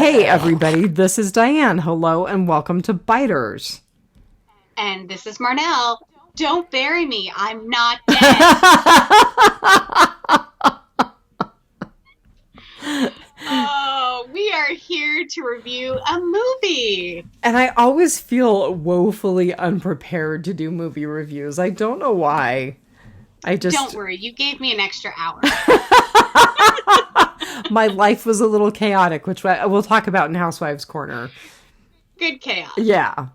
Hey, everybody, this is Diane. Hello, and welcome to Biters. And this is Marnell. Don't bury me. I'm not dead. Oh, we are here to review a movie. And I always feel woefully unprepared to do movie reviews. I don't know why. Don't worry, you gave me an extra hour. My life was a little chaotic, which we'll talk about in Housewives Corner. Good chaos. Yeah.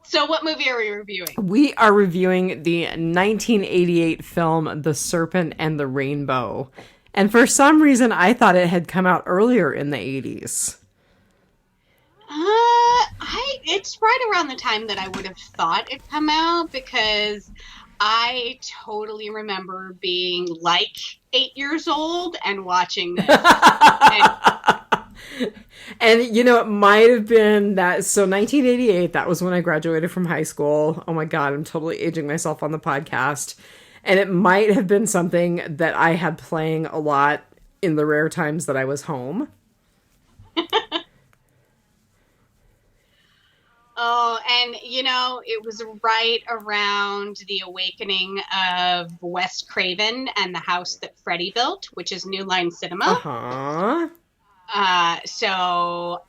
So what movie are we reviewing? We are reviewing the 1988 film The Serpent and the Rainbow. And for some reason, I thought it had come out earlier in the 80s. It's right around the time that I would have thought it'd come out, because I totally remember being like 8 years old and watching this. And, you know, it might have been that. So 1988, that was when I graduated from high school. Oh my God, I'm totally aging myself on the podcast. And it might have been something that I had playing a lot in the rare times that I was home. Oh, and, you know, it was right around the awakening of Wes Craven and the house that Freddie built, which is New Line Cinema. Uh-huh. So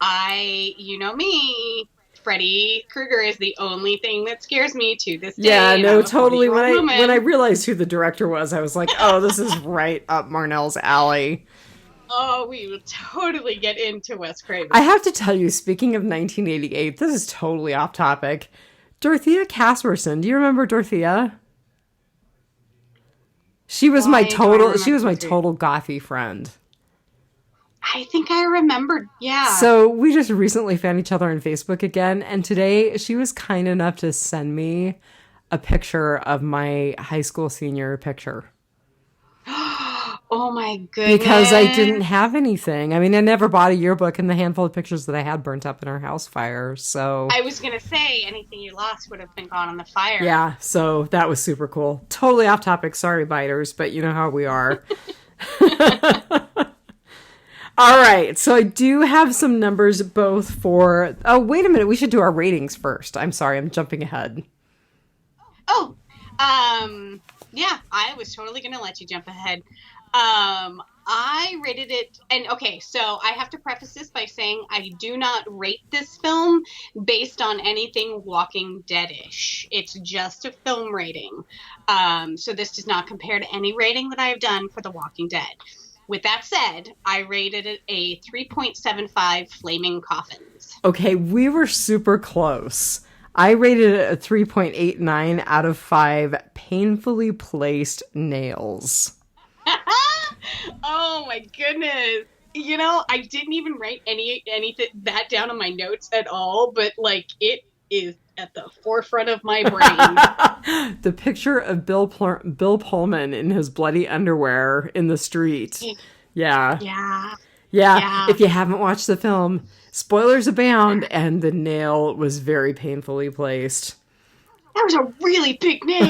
you know me, Freddy Krueger is the only thing that scares me to this day. Yeah, no, totally. When I realized who the director was, I was like, oh, this is right up Marnell's alley. Oh, we will totally get into Wes Craven. I have to tell you, speaking of 1988, this is totally off topic. Dorothea Casperson. Do you remember Dorothea? She was my total gothy friend. I think I remembered, yeah. So we just recently found each other on Facebook again, and today she was kind enough to send me a picture of my high school senior picture. Oh my goodness. Because I didn't have anything. I mean, I never bought a yearbook, and the handful of pictures that I had burnt up in our house fire, so... I was going to say, anything you lost would have been gone on the fire. Yeah, so that was super cool. Totally off topic, sorry, biters, but you know how we are. All right, so I do have some numbers both for... Oh, wait a minute, we should do our ratings first. I'm sorry, I'm jumping ahead. Oh, yeah, I was totally going to let you jump ahead. I rated it, and okay, so I have to preface this by saying I do not rate this film based on anything Walking Dead-ish. It's just a film rating. So this does not compare to any rating that I have done for The Walking Dead. With that said, I rated it a 3.75 Flaming Coffins. Okay, we were super close. I rated it a 3.89 out of 5 painfully placed nails. Oh my goodness. You know, I didn't even write anything that down on my notes at all, but like it is at the forefront of my brain. The picture of Bill Pullman in his bloody underwear in the street. Yeah. Yeah. If you haven't watched the film, spoilers abound, and the nail was very painfully placed. That was a really big nail.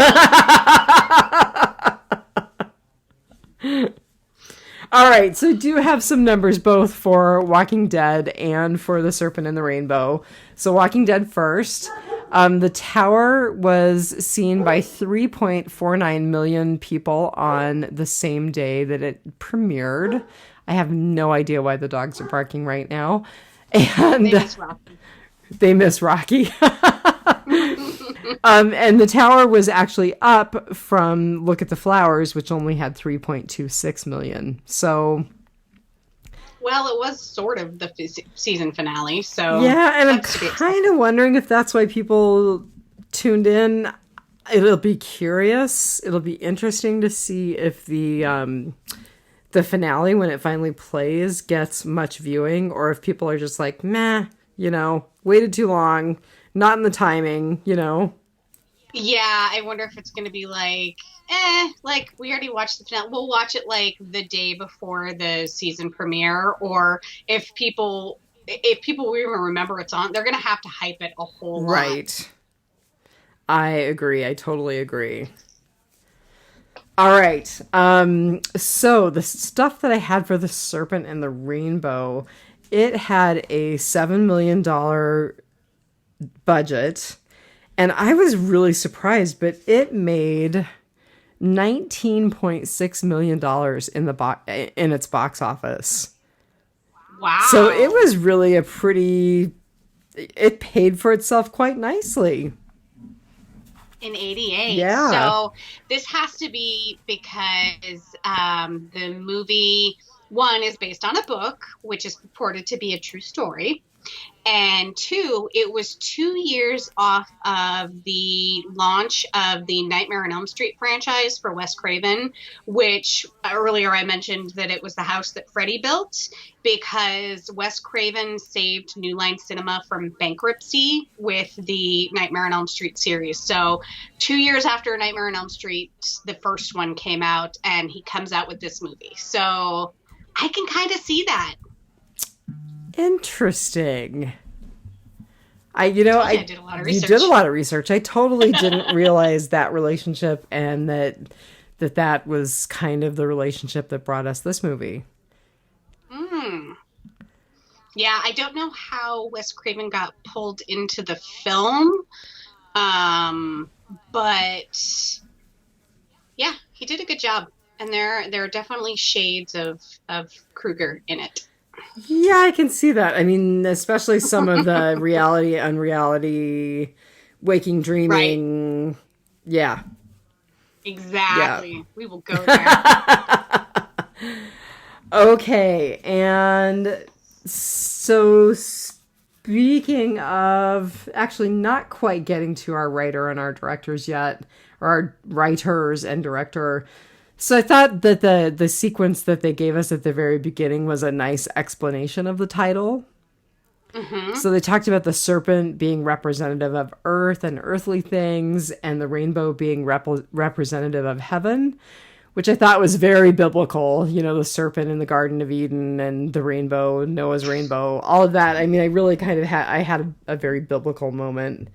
All right, so I do have some numbers both for Walking Dead and for The Serpent and the Rainbow. So Walking Dead first. The tower was seen by 3.49 million people on the same day that it premiered. I have no idea why the dogs are barking right now. And they miss Rocky. And the tower was actually up from Look at the Flowers, which only had 3.26 million. So, well, it was sort of the season finale, so yeah. And I'm kind of wondering if that's why people tuned in. It'll be curious. It'll be interesting to see if the finale, when it finally plays, gets much viewing, or if people are just like, meh, you know, waited too long. Not in the timing, you know? Yeah, I wonder if it's going to be like, like, we already watched the finale. We'll watch it, like, the day before the season premiere. Or if people even remember it's on, they're going to have to hype it a whole lot. Right. I agree. I totally agree. All right. So the stuff that I had for The Serpent and the Rainbow it had a $7 million budget, and I was really surprised, but it made $19.6 million in its box office. Wow. So it was really it paid for itself quite nicely. In 88. Yeah. So this has to be because the movie, one, is based on a book, which is purported to be a true story. And two, it was 2 years off of the launch of the Nightmare on Elm Street franchise for Wes Craven, which earlier I mentioned that it was the house that Freddy built because Wes Craven saved New Line Cinema from bankruptcy with the Nightmare on Elm Street series. So 2 years after Nightmare on Elm Street, the first one came out, and he comes out with this movie. So I can kind of see that. Interesting. I did a lot of research. You did a lot of research. I totally didn't realize that relationship, and that was kind of the relationship that brought us this movie. Yeah, I don't know how Wes Craven got pulled into the film, but yeah, he did a good job, and there are definitely shades of Krueger in it. Yeah, I can see that. I mean, especially some of the reality, unreality, waking, dreaming. Right. Yeah. Exactly. Yeah. We will go there. Okay. And so speaking of actually not quite getting to our writer and our directors yet, or our writers and director. So I thought that the sequence that they gave us at the very beginning was a nice explanation of the title. Mm-hmm. So they talked about the serpent being representative of earth and earthly things, and the rainbow being representative of heaven, which I thought was very biblical. You know, the serpent in the Garden of Eden and the rainbow, Noah's rainbow, all of that. I mean, I really kind of had a very biblical moment.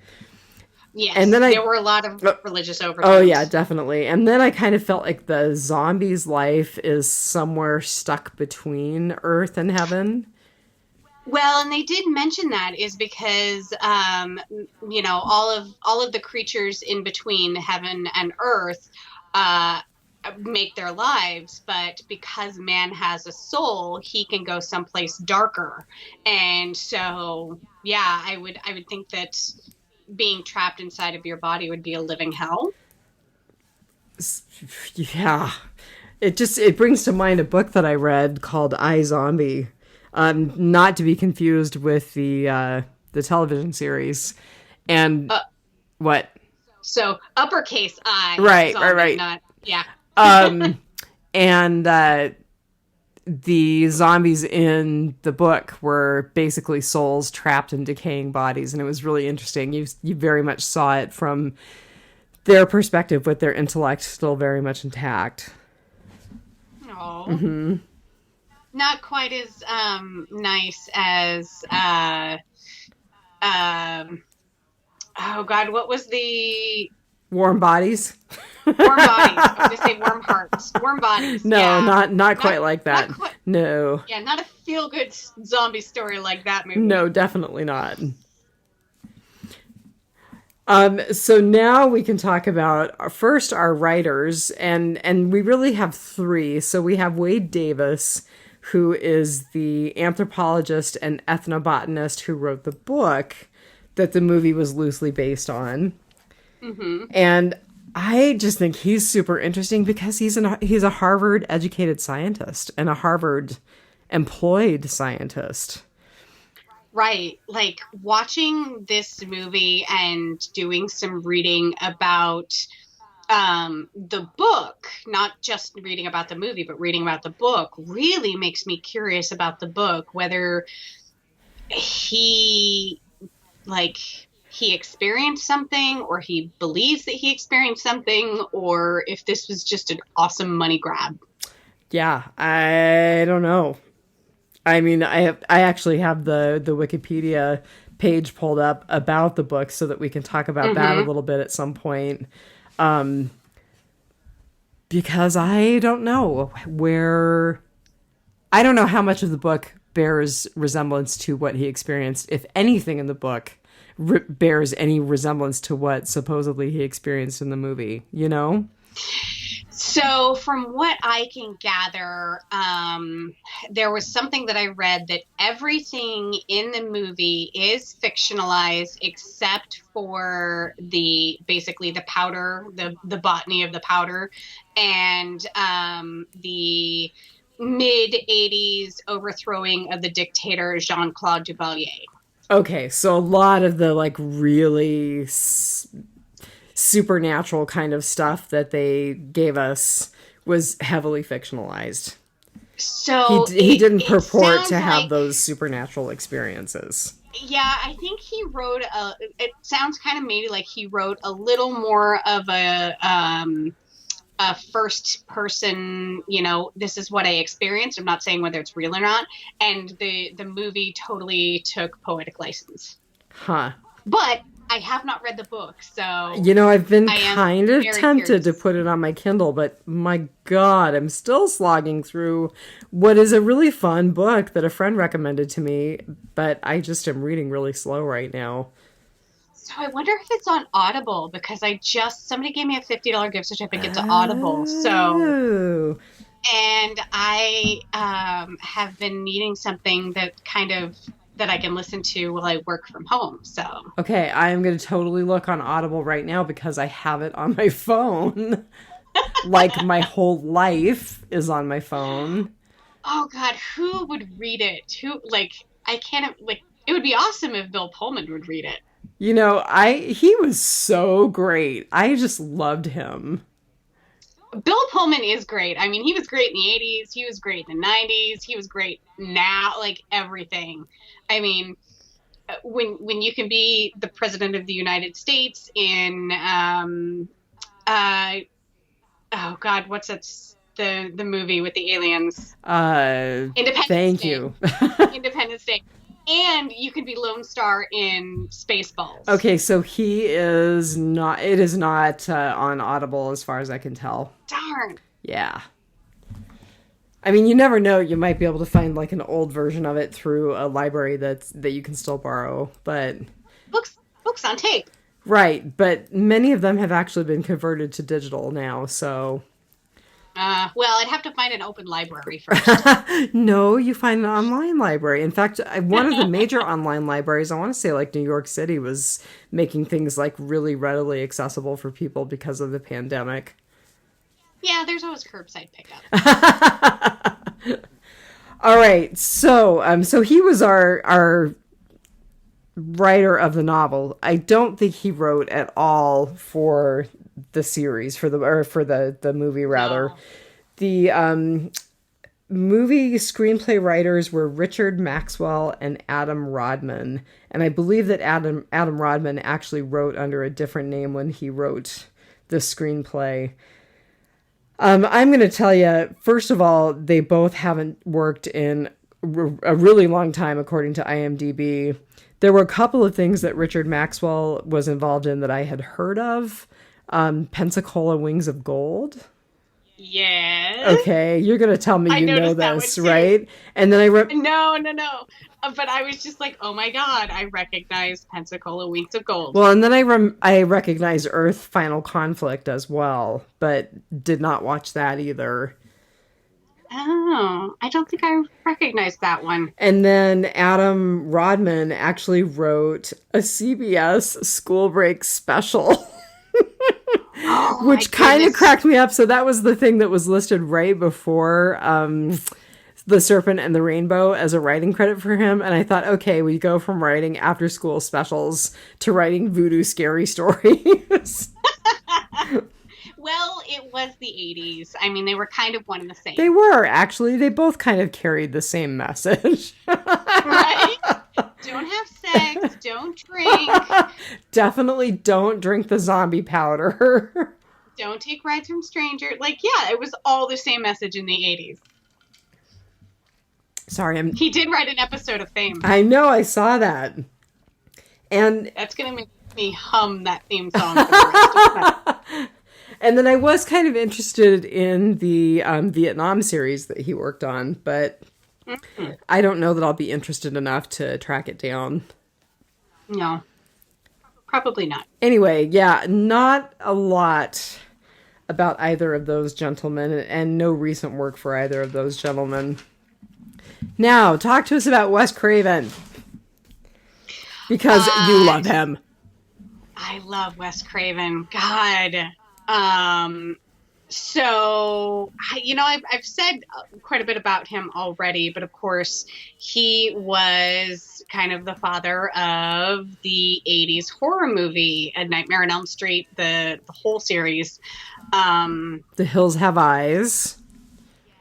Yes, and then there were a lot of religious overtones. Oh, yeah, definitely. And then I kind of felt like the zombie's life is somewhere stuck between earth and heaven. Well, and they did mention that is because, you know, all of the creatures in between heaven and earth make their lives, but because man has a soul, he can go someplace darker. And so, yeah, I would think that being trapped inside of your body would be a living hell. Yeah. It brings to mind a book that I read called I, Zombie. Not to be confused with the television series. And what? So uppercase I. Right, zombie, right. Not, yeah. And the zombies in the book were basically souls trapped in decaying bodies, and it was really interesting. You very much saw it from their perspective, with their intellect still very much intact. Oh, mm-hmm. Not quite as nice as oh God, what was the warm bodies? Warm bodies. I was going to say warm hearts. Warm bodies. No, yeah. not quite like that. No. Yeah, not a feel-good zombie story like that movie. No, definitely not. So now we can talk about first our writers, and we really have three. So we have Wade Davis, who is the anthropologist and ethnobotanist who wrote the book that the movie was loosely based on. Mm-hmm. And I just think he's super interesting because he's a Harvard educated scientist and a Harvard employed scientist. Right. Like watching this movie and doing some reading about the book, not just reading about the movie, but reading about the book really makes me curious about the book, whether he experienced something, or he believes that he experienced something, or if this was just an awesome money grab. Yeah, I don't know. I mean, I actually have the Wikipedia page pulled up about the book so that we can talk about that a little bit at some point. Because I don't know how much of the book bears resemblance to what he experienced, if anything in the book bears any resemblance to what supposedly he experienced in the movie, you know? So from what I can gather, there was something that I read that everything in the movie is fictionalized except for basically the powder, the botany of the powder, and the mid-'80s overthrowing of the dictator Jean-Claude Duvalier. Okay, so a lot of the like really supernatural kind of stuff that they gave us was heavily fictionalized. So he didn't purport to have those supernatural experiences. Yeah, I think he wrote it sounds kind of maybe like he wrote a little more of a first person, this is what I experienced. I'm not saying whether it's real or not. And the movie totally took poetic license. Huh. But I have not read the book, so... I've been kind of tempted to put it on my Kindle, but my God, I'm still slogging through what is a really fun book that a friend recommended to me, but I just am reading really slow right now. So I wonder if it's on Audible, because somebody gave me a $50 gift certificate to Audible, so... And I have been needing something that I can listen to while I work from home, so. Okay, I am going to totally look on Audible right now because I have it on my phone. Like, my whole life is on my phone. Oh, God, who would read it? It would be awesome if Bill Pullman would read it. He was so great. I just loved him. Bill Pullman is great. I mean, he was great in the 80s. He was great in the 90s. He was great now, like everything. I mean, when you can be the president of the United States in, oh God, what's that? The movie with the aliens? Independence thank Day. You. Independence Day. And you can be Lone Star in Spaceballs. Okay, so it is not on Audible as far as I can tell. Darn. Yeah. I mean, you never know. You might be able to find like an old version of it through a library that you can still borrow, but... Books on tape. Right, but many of them have actually been converted to digital now, so... Well, I'd have to find an open library first. No, you find an online library. In fact, one of the major online libraries, I want to say like New York City, was making things like really readily accessible for people because of the pandemic. Yeah, there's always curbside pickup. All right, so he was our writer of the novel. I don't think he wrote at all for the series, for the movie rather. No. The movie screenplay writers were Richard Maxwell and Adam Rodman, and I believe that Adam Rodman actually wrote under a different name when he wrote the screenplay. I'm going to tell you, first of all, they both haven't worked in a really long time, according to IMDb. There were a couple of things that Richard Maxwell was involved in that I had heard of. Pensacola Wings of Gold. Yes. Okay, you're going to tell me you know this, right? And then No. But I was just like, oh my God, I recognize Pensacola Wings of Gold. Well, and then I recognize Earth Final Conflict as well, but did not watch that either. Oh, I don't think I recognized that one. And then Adam Rodman actually wrote a CBS school break special. Which kind of cracked me up. So that was the thing that was listed right before The Serpent and the Rainbow as a writing credit for him. And I thought, okay, we go from writing after school specials to writing voodoo scary stories. Well, it was the 80s. I mean, they were kind of one and the same. They were, actually. They both kind of carried the same message. Right? Don't have sex. Don't drink. Definitely don't drink the zombie powder. Don't take rides from strangers. Like, yeah, it was all the same message in the 80s. Sorry, He did write an episode of Fame. I know, I saw that. And that's going to make me hum that theme song for the rest of the time. And then I was kind of interested in the Vietnam series that he worked on, but Mm-mm. I don't know that I'll be interested enough to track it down. No, probably not. Anyway, yeah, not a lot about either of those gentlemen, and no recent work for either of those gentlemen. Now, talk to us about Wes Craven. Because you love him. I love Wes Craven. God. So, I've said quite a bit about him already, but of course, he was kind of the father of the 80s horror movie, A Nightmare on Elm Street, the whole series. The Hills Have Eyes.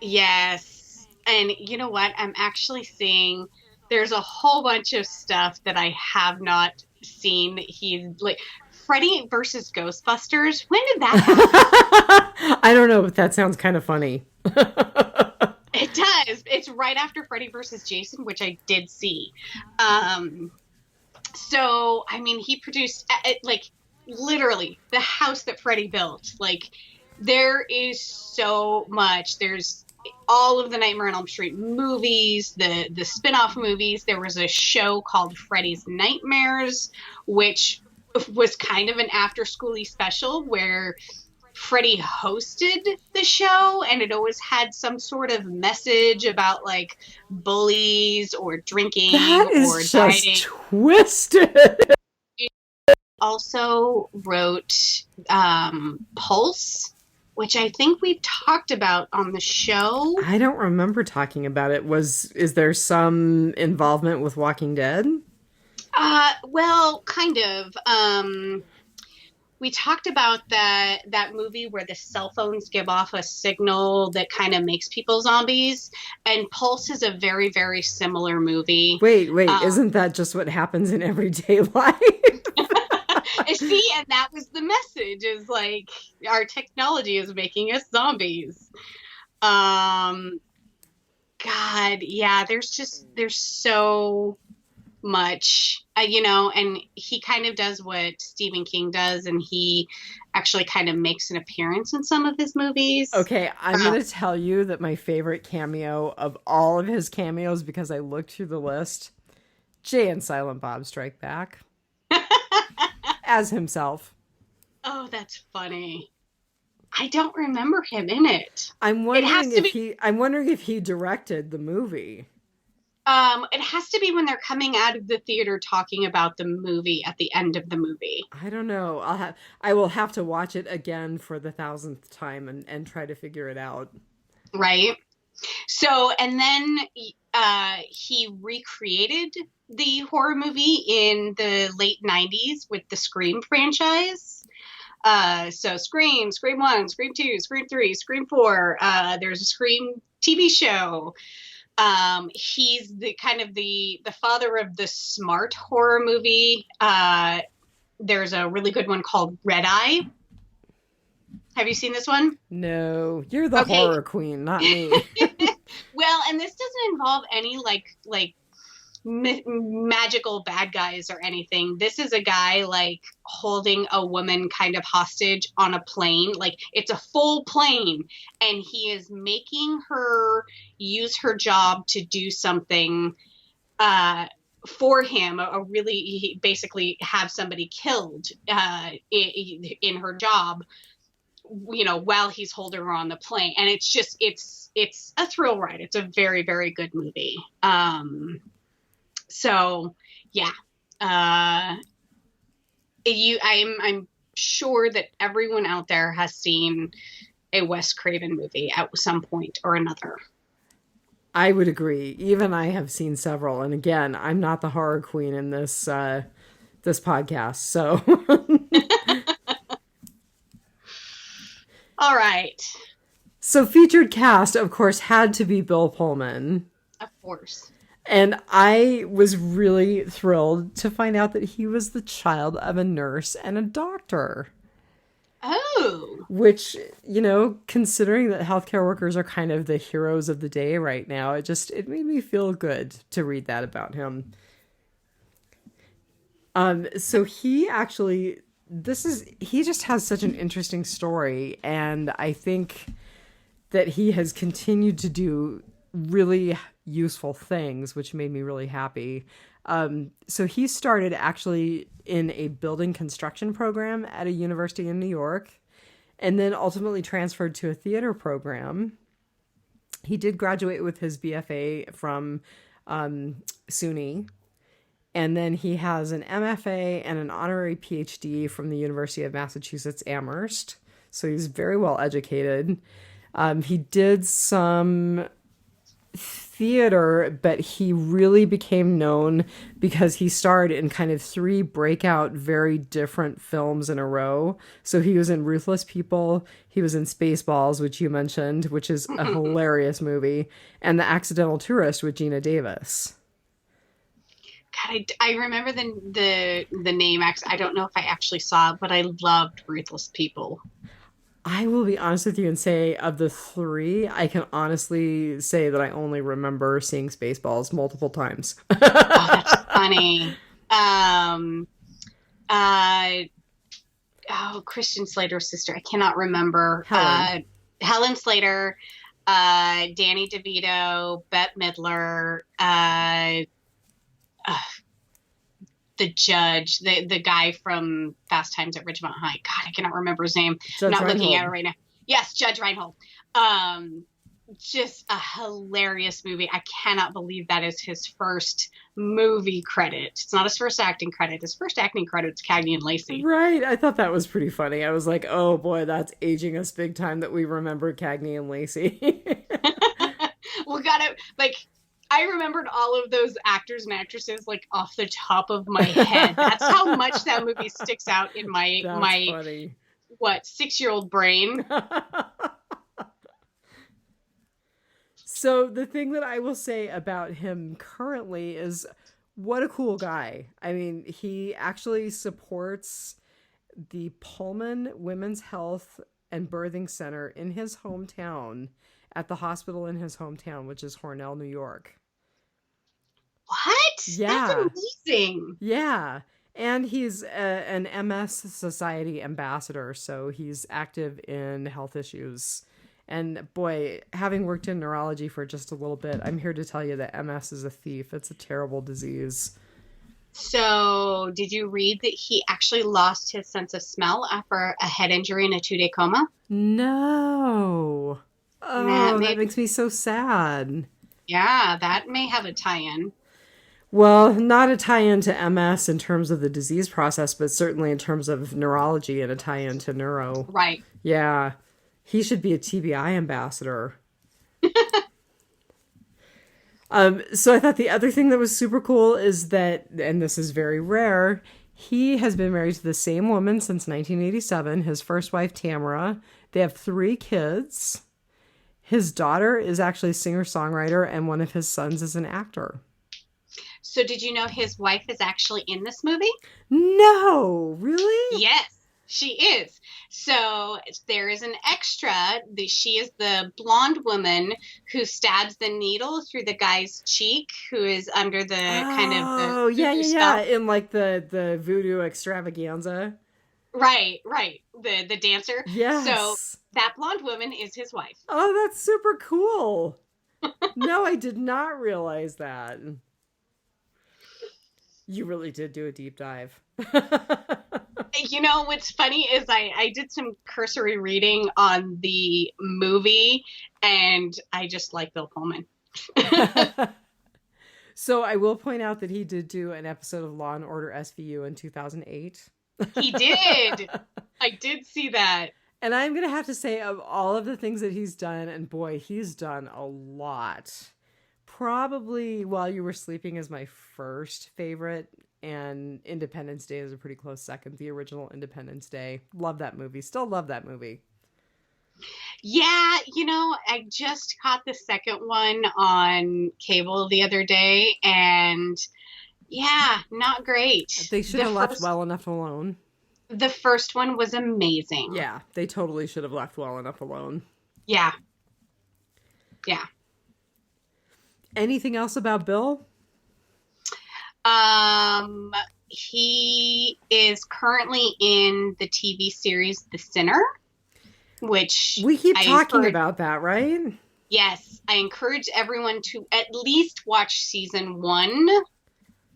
Yes. And you know what? I'm actually seeing there's a whole bunch of stuff that I have not seen that he's like Freddy versus Ghostbusters. When did that happen? I don't know, but that sounds kind of funny. It does. It's right after Freddy versus Jason, which I did see. So, I mean, he produced like literally the house that Freddy built. Like, there is so much. There's all of the Nightmare on Elm Street movies, the spin-off movies. There was a show called Freddy's Nightmares, which was kind of an after-schooly special where Freddy hosted the show, and it always had some sort of message about like bullies or drinking That is or just dieting. twisted. Also wrote Pulse, which I think we've talked about on the show. I don't remember talking about it. Is there some involvement with Walking Dead? Well, kind of. We talked about that movie where the cell phones give off a signal that kind of makes people zombies, and Pulse is a very, very similar movie. Wait, isn't that just what happens in everyday life? See, and that was the message, is like our technology is making us zombies. God, yeah, there's so much, and he kind of does what Stephen King does, and he actually kind of makes an appearance in some of his movies. Okay, I'm going to tell you that my favorite cameo of all of his cameos, because I looked through the list, Jay and Silent Bob Strike Back. As himself. Oh, that's funny. I don't remember him in it. I'm wondering if he directed the movie. It has to be when they're coming out of the theater talking about the movie at the end of the movie. I don't know. I will have to watch it again for the 1,000th time and try to figure it out. Right. So, and then he recreated the horror movie in the late 90s with the Scream franchise. So Scream 1, Scream 2, Scream 3, Scream 4. There's a Scream TV show. He's the kind of the father of the smart horror movie. There's a really good one called Red Eye. Have you seen this one? No, you're the horror queen, not me. Well, and this doesn't involve any like magical bad guys or anything. This is a guy like holding a woman kind of hostage on a plane. Like, it's a full plane, and he is making her use her job to do something for him, he basically have somebody killed in her job, while he's holding her on the plane. And it's just, it's a thrill ride. It's a very, very good movie. So yeah, I'm sure that everyone out there has seen a Wes Craven movie at some point or another. I would agree. Even I have seen several, and again, I'm not the horror queen in this this podcast, so. All right. So featured cast, of course, had to be Bill Pullman. Of course. And I was really thrilled to find out that he was the child of a nurse and a doctor. Oh. Which, considering that healthcare workers are kind of the heroes of the day right now, it made me feel good to read that about him. So he actually, he just has such an interesting story, and I think that he has continued to do really useful things, which made me really happy. So he started actually in a building construction program at a university in New York, and then ultimately transferred to a theater program. He did graduate with his BFA from SUNY, and then he has an MFA and an honorary PhD from the University of Massachusetts Amherst. So he's very well educated. He did some theater, but he really became known because he starred in kind of 3 breakout, very different films in a row. So he was in Ruthless People, he was in Spaceballs, which you mentioned, which is a hilarious movie, and The Accidental Tourist with Gina Davis. God, I remember the name. I don't know if I actually saw it, but I loved Ruthless People. I will be honest with you and say, of the 3, I can honestly say that I only remember seeing Spaceballs multiple times. Oh, that's funny. Christian Slater's sister. I cannot remember. Helen Slater, Danny DeVito, Bette Midler, the judge, the guy from Fast Times at Ridgemont High. God, I cannot remember his name. Judge I'm not Reinhold. looking at it right now. Yes, Judge Reinhold. Just a hilarious movie. I cannot believe that is his first movie credit. It's not his first acting credit. His first acting credit is Cagney and Lacey. Right. I thought that was pretty funny. I was like, oh boy, that's aging us big time that we remember Cagney and Lacey. We gotta, I remembered all of those actors and actresses off the top of my head. That's how much that movie sticks out in my funny. 6-year-old brain. So the thing that I will say about him currently is what a cool guy. I mean, he actually supports the Pullman Women's Health and Birthing Center in his hometown, at the hospital in his hometown, which is Hornell, New York. What? Yeah. That's amazing. Yeah. And he's an MS Society ambassador, so he's active in health issues. And boy, having worked in neurology for just a little bit, I'm here to tell you that MS is a thief. It's a terrible disease. So, did you read that he actually lost his sense of smell after a head injury and a 2-day coma? No. Oh, that makes me so sad. Yeah, that may have a tie-in. Well, not a tie-in to MS in terms of the disease process, but certainly in terms of neurology and a tie-in to neuro. Right. Yeah. He should be a TBI ambassador. So I thought the other thing that was super cool is that, and this is very rare, he has been married to the same woman since 1987, his first wife, Tamara. They have 3 kids. His daughter is actually a singer-songwriter, and one of his sons is an actor. So did you know his wife is actually in this movie? No, really? Yes, she is. So there is an extra. She is the blonde woman who stabs the needle through the guy's cheek, who is under the kind of the Oh, yeah, spell. in the voodoo extravaganza. Right. The dancer. Yes. So that blonde woman is his wife. Oh, that's super cool. No, I did not realize that. You really did do a deep dive. You know, what's funny is I did some cursory reading on the movie, and I just like Bill Pullman. So I will point out that he did do an episode of Law & Order SVU in 2008. He did. I did see that. And I'm going to have to say, of all of the things that he's done, and boy, he's done a lot. Probably While You Were Sleeping is my first favorite, and Independence Day is a pretty close second. The original Independence Day. Love that movie. Still love that movie. Yeah, you know, I just caught the second one on cable the other day, and yeah, not great. They should have left well enough alone. The first one was amazing. Yeah, they totally should have left well enough alone. Yeah. Anything else about Bill? He is currently in the TV series The Sinner, which we keep talking about that, right? Yes, I encourage everyone to at least watch season 1.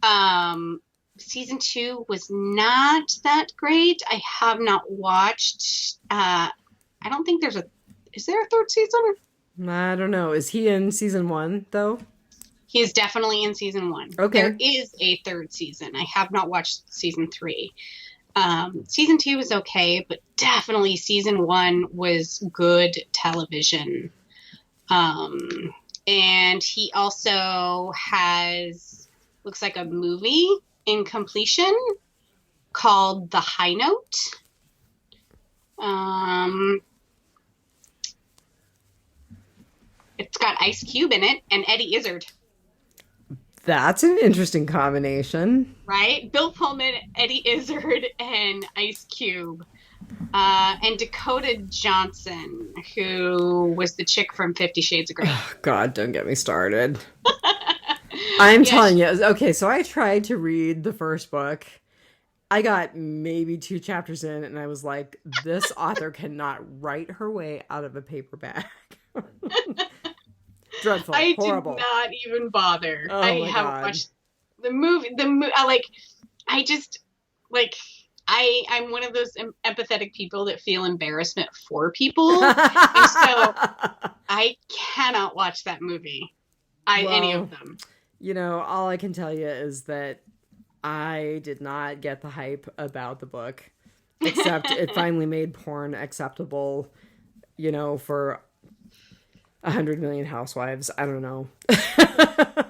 Um, Season 2 was not that great. I have not watched. I don't think there's a. Is there a third season? I don't know. Is he in season 1 though? He is definitely in season 1. There Okay. is a third season. I have not watched season 3. Season 2 was okay, but definitely season 1 was good television. And he also has, looks like a movie in completion called The High Note. It's got Ice Cube in it and Eddie Izzard, That's an interesting combination. right? Bill Pullman, Eddie Izzard, and Ice Cube. And Dakota Johnson, who was the chick from 50 Shades of Grey. God, don't get me started. I'm Yeah, telling you. Okay, so I tried to read the first book. I got maybe 2 chapters in, and I was like, this author cannot write her way out of a paperback. Dreadful. I Horrible. did not even bother. Oh I my haven't God. watched the movie. I just like. I'm one of those empathetic people that feel embarrassment for people, and so I cannot watch that movie. Any Well, of them. you know, all I can tell you is that I did not get the hype about the book, except it finally made porn acceptable, you know, for 100 Million Housewives. I don't know.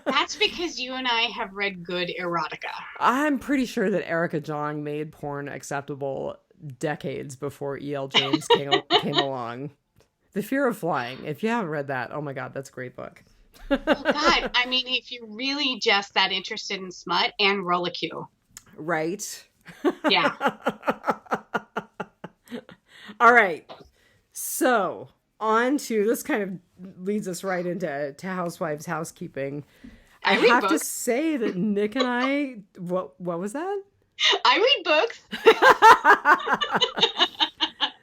That's because you and I have read good erotica. I'm pretty sure that Erica Jong made porn acceptable decades before E.L. James came along. The Fear of Flying. If you haven't read that, oh my God, that's a great book. Well, God, I mean, if you're really just that interested in smut and Rollicue, Right? yeah. All right. So, on to this kind of leads us right into housewives housekeeping. I I read have to books. say that Nick and I what was that? I read books.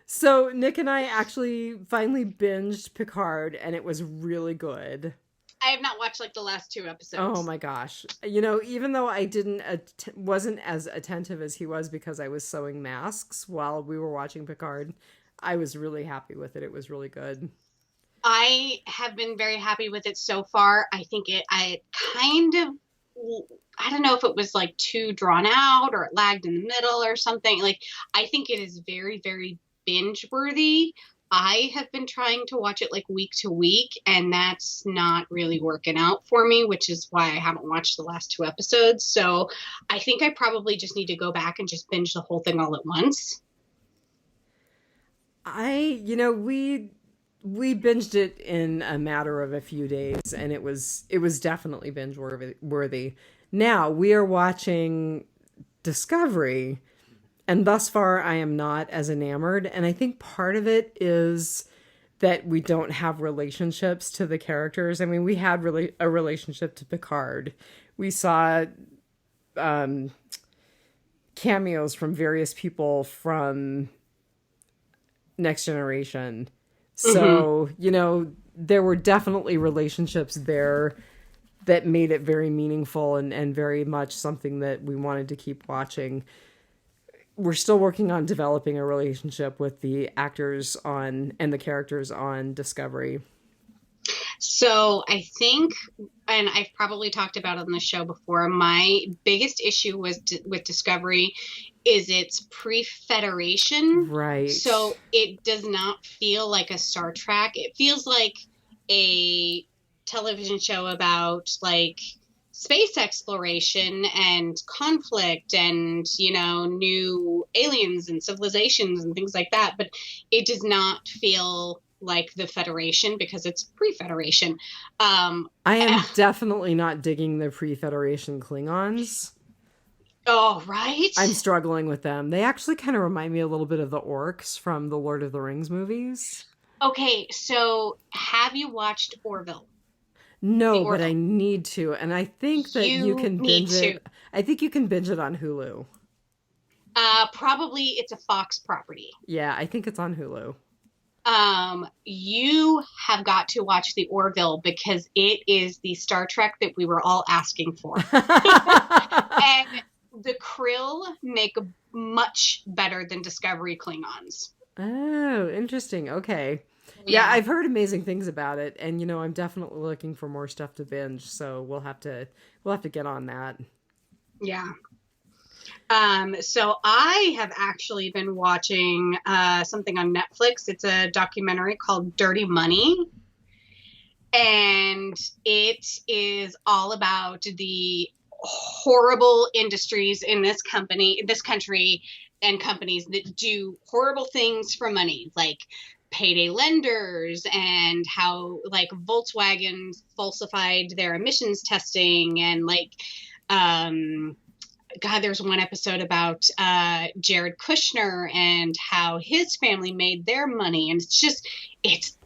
So Nick and I actually finally binged Picard, and it was really good. I have not watched like the last 2 episodes. Oh my gosh. You know, even though I wasn't as attentive as he was because I was sewing masks while we were watching Picard, I was really happy with it. It was really good. I have been very happy with it so far. I kind of, I don't know if it was like too drawn out or it lagged in the middle or something. Like, I think it is very, very binge worthy. I have been trying to watch it like week to week, and that's not really working out for me, which is why I haven't watched the last 2 episodes. So I think I probably just need to go back and just binge the whole thing all at once. You know, we binged it in a matter of a few days, and it was definitely binge worthy. Now we are watching Discovery, and thus far I am not as enamored, and I think part of it is that we don't have relationships to the characters. I mean, we had really a relationship to Picard. We saw cameos from various people from Next Generation. So, you know, there were definitely relationships there that made it very meaningful and very much something that we wanted to keep watching. We're still working on developing a relationship with the actors on and the characters on Discovery. So I think, and I've probably talked about it on the show before, my biggest issue was with Discovery is its pre-Federation. Right. So it does not feel like a Star Trek. It feels like a television show about like space exploration and conflict and, you know, new aliens and civilizations and things like that. But it does not feel like the Federation because it's pre-Federation. I am definitely not digging the pre-Federation Klingons. Oh, right. I'm struggling with them. They actually kind of remind me a little bit of the orcs from the Lord of the Rings movies. Okay, so have you watched Orville? No, but I need to, and I think that you can binge it. I think you can binge it on Hulu. Probably it's a Fox property. Yeah, I think it's on Hulu. you have got to watch the Orville because it is the Star Trek that we were all asking for. And the Krill make much better than Discovery Klingons. Oh, interesting. Okay. Yeah, I've heard amazing things about it, and I'm definitely looking for more stuff to binge, so we'll have to get on that. Yeah. So I have actually been watching something on Netflix. It's a documentary called Dirty Money. And it is all about the horrible industries in this country, and companies that do horrible things for money, like payday lenders, and how like Volkswagen falsified their emissions testing, and like God, there's one episode about Jared Kushner and how his family made their money, and it's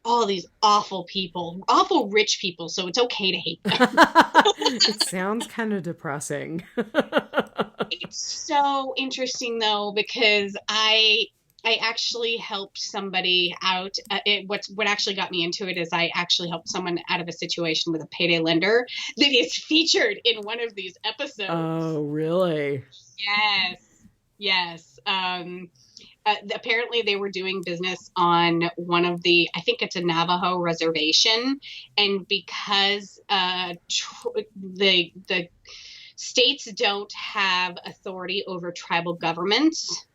all these awful people, awful rich people, so it's okay to hate them. It sounds kind of depressing. It's so interesting though, because I actually helped somebody out. What actually got me into it is I actually helped someone out of a situation with a payday lender that is featured in one of these episodes. Oh, really? Yes. Apparently they were doing business on one of I think it's a Navajo reservation, and because the states don't have authority over tribal governments,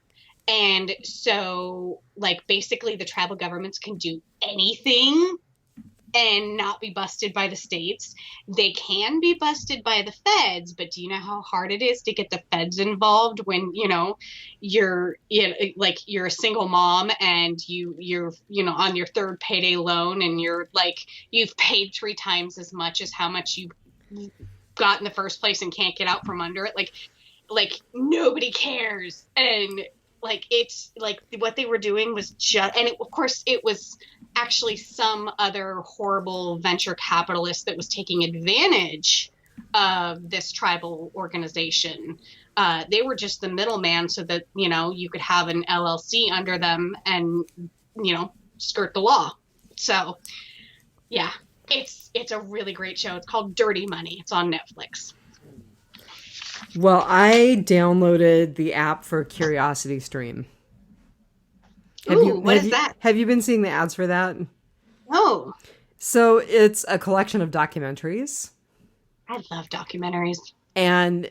and so like basically the tribal governments can do anything and not be busted by the states. They can be busted by the feds, but do you know how hard it is to get the feds involved when you're a single mom and you're on your third payday loan, and you're like you've paid 3 times as much as how much you got in the first place and can't get out from under it. Like nobody cares. And like it's like what they were doing was just, and of course it was actually some other horrible venture capitalist that was taking advantage of this tribal organization. They were just the middleman so that you could have an LLC under them and skirt the law. So yeah, it's a really great show. It's called Dirty Money. It's on Netflix. Well, I downloaded the app for Curiosity Stream. What is that? Have you been seeing the ads for that? No. So it's a collection of documentaries. I love documentaries. And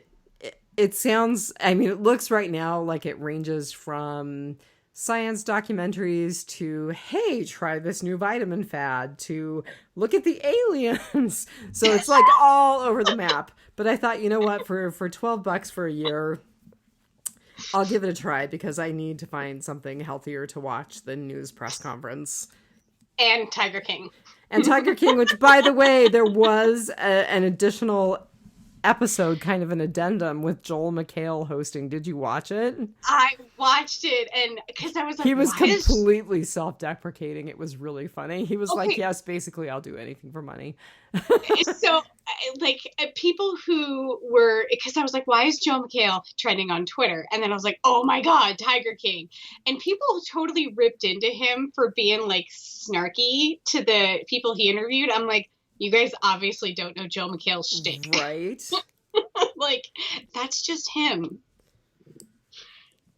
it sounds, it looks right now like it ranges from science documentaries to, hey, try this new vitamin fad, to look at the aliens. So it's like all over the map. But I thought, you know what, for $12 for a year, I'll give it a try because I need to find something healthier to watch than news press conference. And Tiger King. And Tiger King, which, by the way, there was an additional episode, kind of an addendum with Joel McHale hosting. Did you watch it? I watched it, and because I was like, he was completely self-deprecating. It was really funny. He was like, yes, basically I'll do anything for money. So like people who were, because I was like, why is Joel McHale trending on Twitter? And then I was like, oh my God, Tiger King. And people totally ripped into him for being like snarky to the people he interviewed. I'm like, you guys obviously don't know Joel McHale's shtick. Right. Like, that's just him.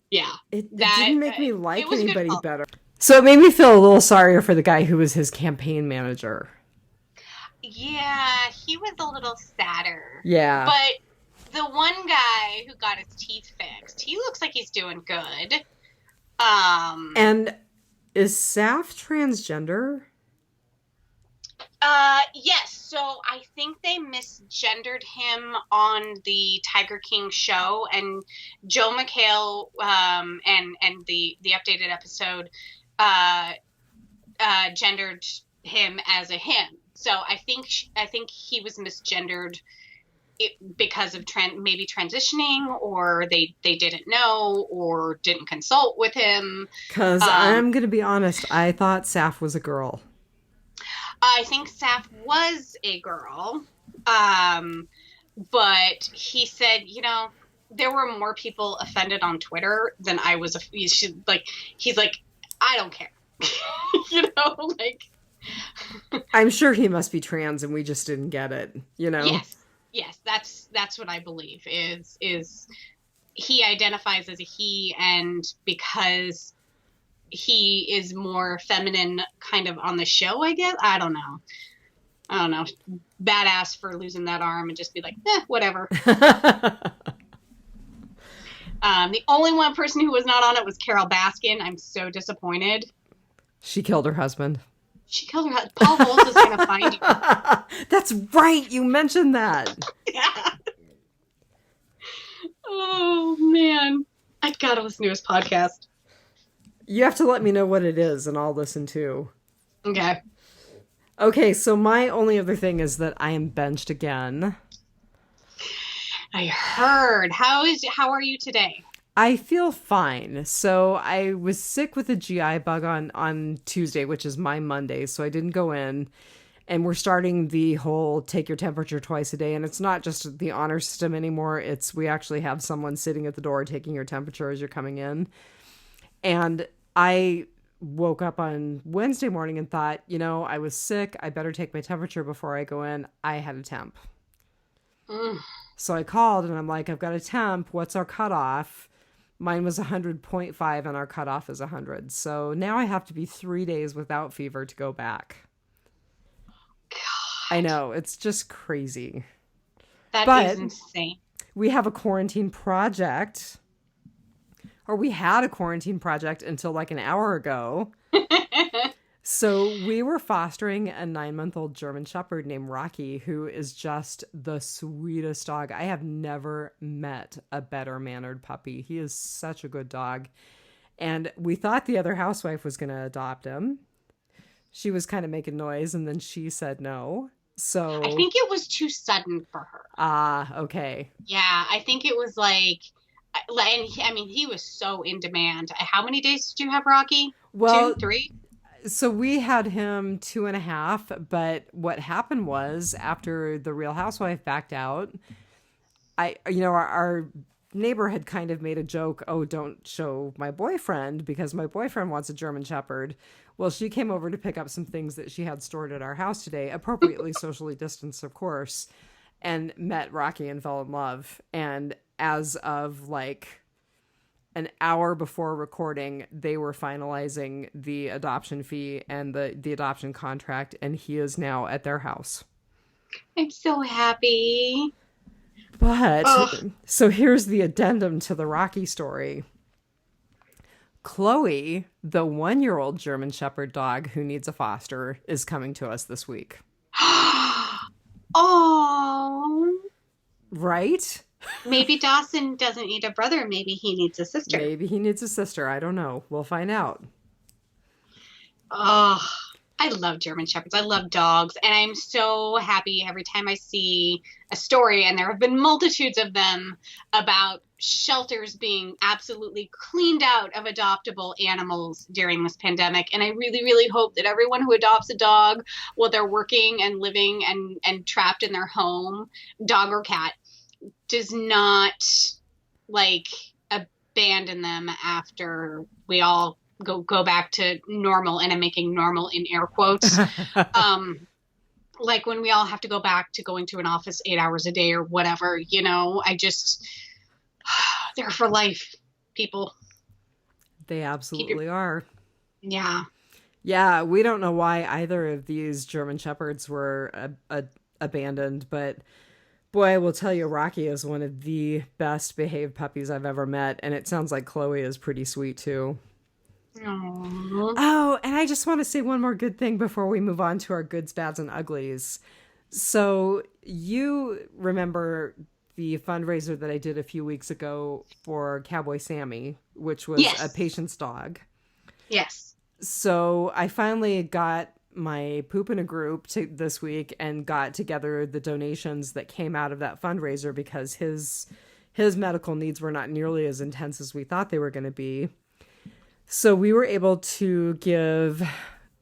Yeah. It didn't make me like anybody good. better. So it made me feel a little sorrier for the guy who was his campaign manager. Yeah, he was a little sadder. Yeah. But the one guy who got his teeth fixed, he looks like he's doing good. And is Saf transgender? Yes. So I think they misgendered him on the Tiger King show, and Joe McHale, and the updated episode, gendered him as a him. So I think he was misgendered because of maybe transitioning, or they didn't know or didn't consult with him. Because I'm going to be honest, I thought Saf was a girl. I think Saf was a girl, but he said, there were more people offended on Twitter than I was. He's like, I don't care. You know, like, I'm sure he must be trans and we just didn't get it, you know? yes, yes, that's what I believe is he identifies as a he, and because he is more feminine kind of on the show, I guess. I don't know. Badass for losing that arm and just be like, whatever. The only one person who was not on it was Carol Baskin. I'm so disappointed. She killed her husband. She killed her husband. Paul Holt is going to find you. That's right. You mentioned that. Yeah. Oh, man. I gotta listen to his podcast. You have to let me know what it is and I'll listen too. Okay. Okay, so my only other thing is that I am benched again. I heard. How are you today? I feel fine. So I was sick with a GI bug on Tuesday, which is my Monday, so I didn't go in. And we're starting the whole take your temperature twice a day. And it's not just the honor system anymore. We actually have someone sitting at the door taking your temperature as you're coming in. And I woke up on Wednesday morning and thought, I was sick. I better take my temperature before I go in. I had a temp. So I called and I'm like, I've got a temp. What's our cutoff? Mine was 100.5 and our cutoff is 100. So now I have to be 3 days without fever to go back. God. I know. It's just crazy. That is insane. We have a quarantine project. Or we had a quarantine project until like an hour ago. So we were fostering a 9-month-old German Shepherd named Rocky, who is just the sweetest dog. I have never met a better mannered puppy. He is such a good dog. And we thought the other housewife was going to adopt him. She was kind of making noise and then she said no. So I think it was too sudden for her. Ah, okay. Yeah, I think it was like, and he was so in demand. How many days did you have Rocky? Well, 2, 3? So we had him 2.5, but what happened was after the Real Housewife backed out, our neighbor had kind of made a joke, oh, don't show my boyfriend because my boyfriend wants a German Shepherd. Well, she came over to pick up some things that she had stored at our house today, appropriately socially distanced, of course, and met Rocky and fell in love. And as of like an hour before recording, they were finalizing the adoption fee and the adoption contract, and he is now at their house. I'm so happy. But, so here's the addendum to the Rocky story. Chloe, the 1-year-old German Shepherd dog who needs a foster, is coming to us this week. Oh. Right? Maybe Dawson doesn't need a brother. Maybe he needs a sister. Maybe he needs a sister. I don't know. We'll find out. Oh, I love German Shepherds. I love dogs. And I'm so happy every time I see a story, and there have been multitudes of them, about shelters being absolutely cleaned out of adoptable animals during this pandemic. And I really, really hope that everyone who adopts a dog while they're working and living and trapped in their home, dog or cat, does not like abandon them after we all go back to normal, and I'm making normal in air quotes. Like when we all have to go back to going to an office 8 hours a day or whatever, they're for life, people. They absolutely are. Yeah. Yeah, we don't know why either of these German Shepherds were abandoned, but boy, I will tell you, Rocky is one of the best behaved puppies I've ever met, and it sounds like Chloe is pretty sweet too. Aww. Oh, and I just want to say one more good thing before we move on to our goods, bads, and uglies. So you remember the fundraiser that I did a few weeks ago for Cowboy Sammy, which was a patient's dog. Yes. So I finally got my poop in a group this week and got together the donations that came out of that fundraiser, because his medical needs were not nearly as intense as we thought they were going to be. So we were able to give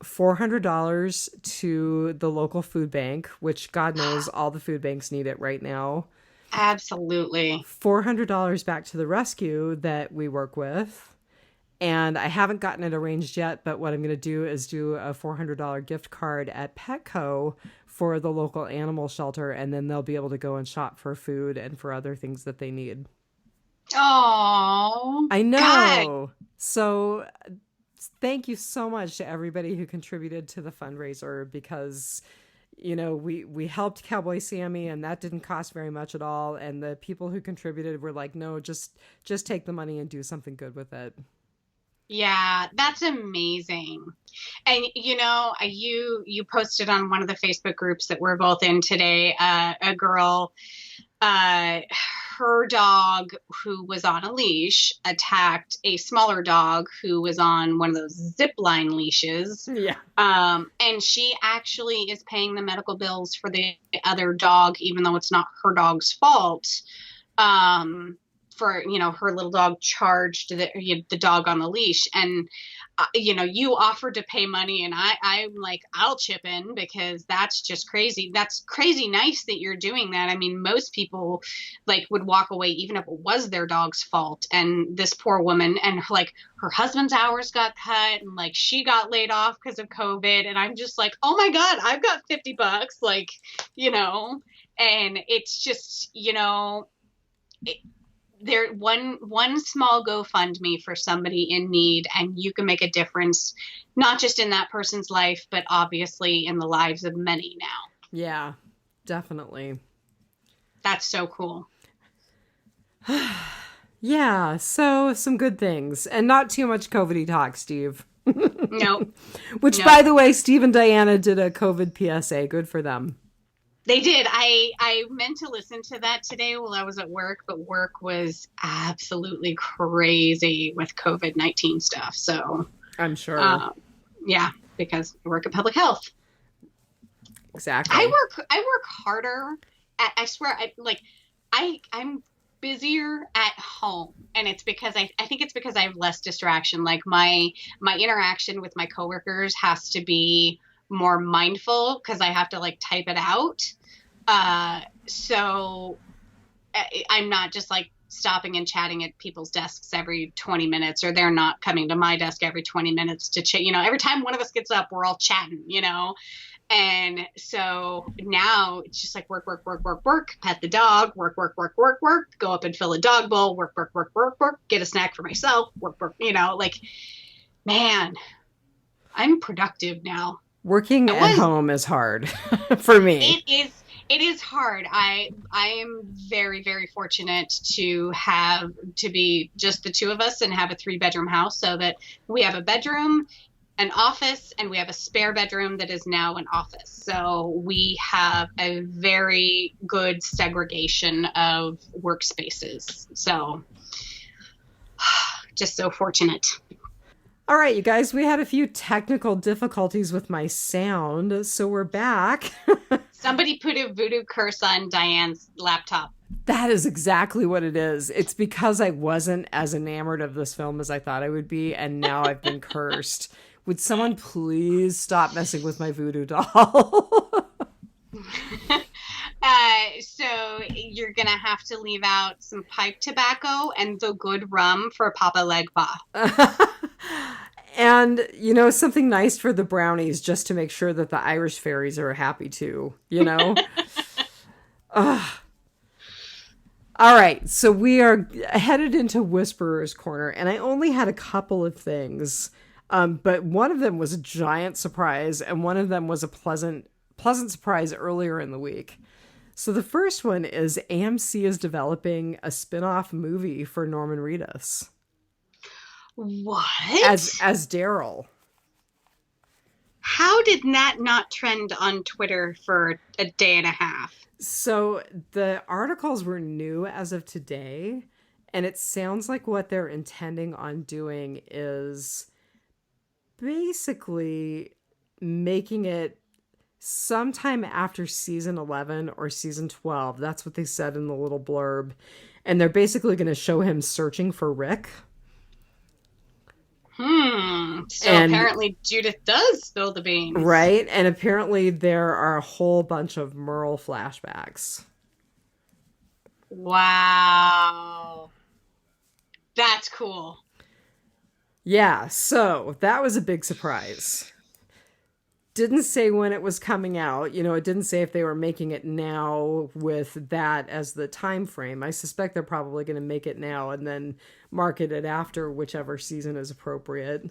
$400 to the local food bank, which God knows all the food banks need it right now. Absolutely. $400 back to the rescue that we work with. And I haven't gotten it arranged yet, but what I'm going to do is do a $400 gift card at Petco for the local animal shelter, and then they'll be able to go and shop for food and for other things that they need. Oh, I God. know. So thank you so much to everybody who contributed to the fundraiser, because we helped Cowboy Sammy, and that didn't cost very much at all, and the people who contributed were like, no, just take the money and do something good with it. Yeah, that's amazing. And you posted on one of the Facebook groups that we're both in today, a girl, uh, her dog who was on a leash attacked a smaller dog who was on one of those zip line leashes. Yeah. And she actually is paying the medical bills for the other dog, even though it's not her dog's fault. For her little dog charged the dog on the leash, and you offered to pay money, and I'm like, I'll chip in, because that's just crazy. That's crazy nice that you're doing that. I mean, most people like would walk away even if it was their dog's fault, and this poor woman, and like her husband's hours got cut, and like she got laid off because of COVID, and I'm just like, oh my God, I've got $50, like, and it's just, there one small GoFundMe for somebody in need, and you can make a difference, not just in that person's life, but obviously in the lives of many now. Yeah, definitely. That's so cool. Yeah, so some good things, and not too much COVID talk, Steve. Nope. Which, by the way, Steve and Diana did a COVID PSA. Good for them. They did. I meant to listen to that today while I was at work, but work was absolutely crazy with COVID-19 stuff. So I'm sure. Yeah, because I work at public health. Exactly. I work harder. I swear, I'm busier at home, and it's because I think it's because I have less distraction. Like my interaction with my coworkers has to be more mindful, because I have to like type it out. So I'm not just like stopping and chatting at people's desks every 20 minutes, or they're not coming to my desk every 20 minutes to chat. Every time one of us gets up, we're all chatting, And so now it's just like work, pet the dog, work, go up and fill a dog bowl, work, get a snack for myself, work, like, man, I'm productive now. Working at home is hard for me. It is hard. I am very, very fortunate to be just the two of us and have a 3-bedroom house, so that we have a bedroom, an office, and we have a spare bedroom that is now an office. So we have a very good segregation of workspaces. So just so fortunate. All right, you guys, we had a few technical difficulties with my sound, so we're back. Somebody put a voodoo curse on Diane's laptop. That is exactly what it is. It's because I wasn't as enamored of this film as I thought I would be, and now I've been cursed. Would someone please stop messing with my voodoo doll? So you're going to have to leave out some pipe tobacco and the good rum for Papa Legba. And, something nice for the brownies, just to make sure that the Irish fairies are happy too, All right, so we are headed into Whisperer's Corner, and I only had a couple of things, but one of them was a giant surprise, and one of them was a pleasant surprise earlier in the week. So the first one is AMC is developing a spin-off movie for Norman Reedus. What? As Daryl. How did that not trend on Twitter for a day and a half? So the articles were new as of today, and it sounds like what they're intending on doing is basically making it sometime after season 11 or season 12. That's what they said in the little blurb. And they're basically going to show him searching for Rick. So apparently Judith does spill the beans. Right. And apparently there are a whole bunch of Merle flashbacks. Wow. That's cool. Yeah, so that was a big surprise. Didn't say when it was coming out. It didn't say if they were making it now with that as the time frame. I suspect they're probably going to make it now and then market it after whichever season is appropriate.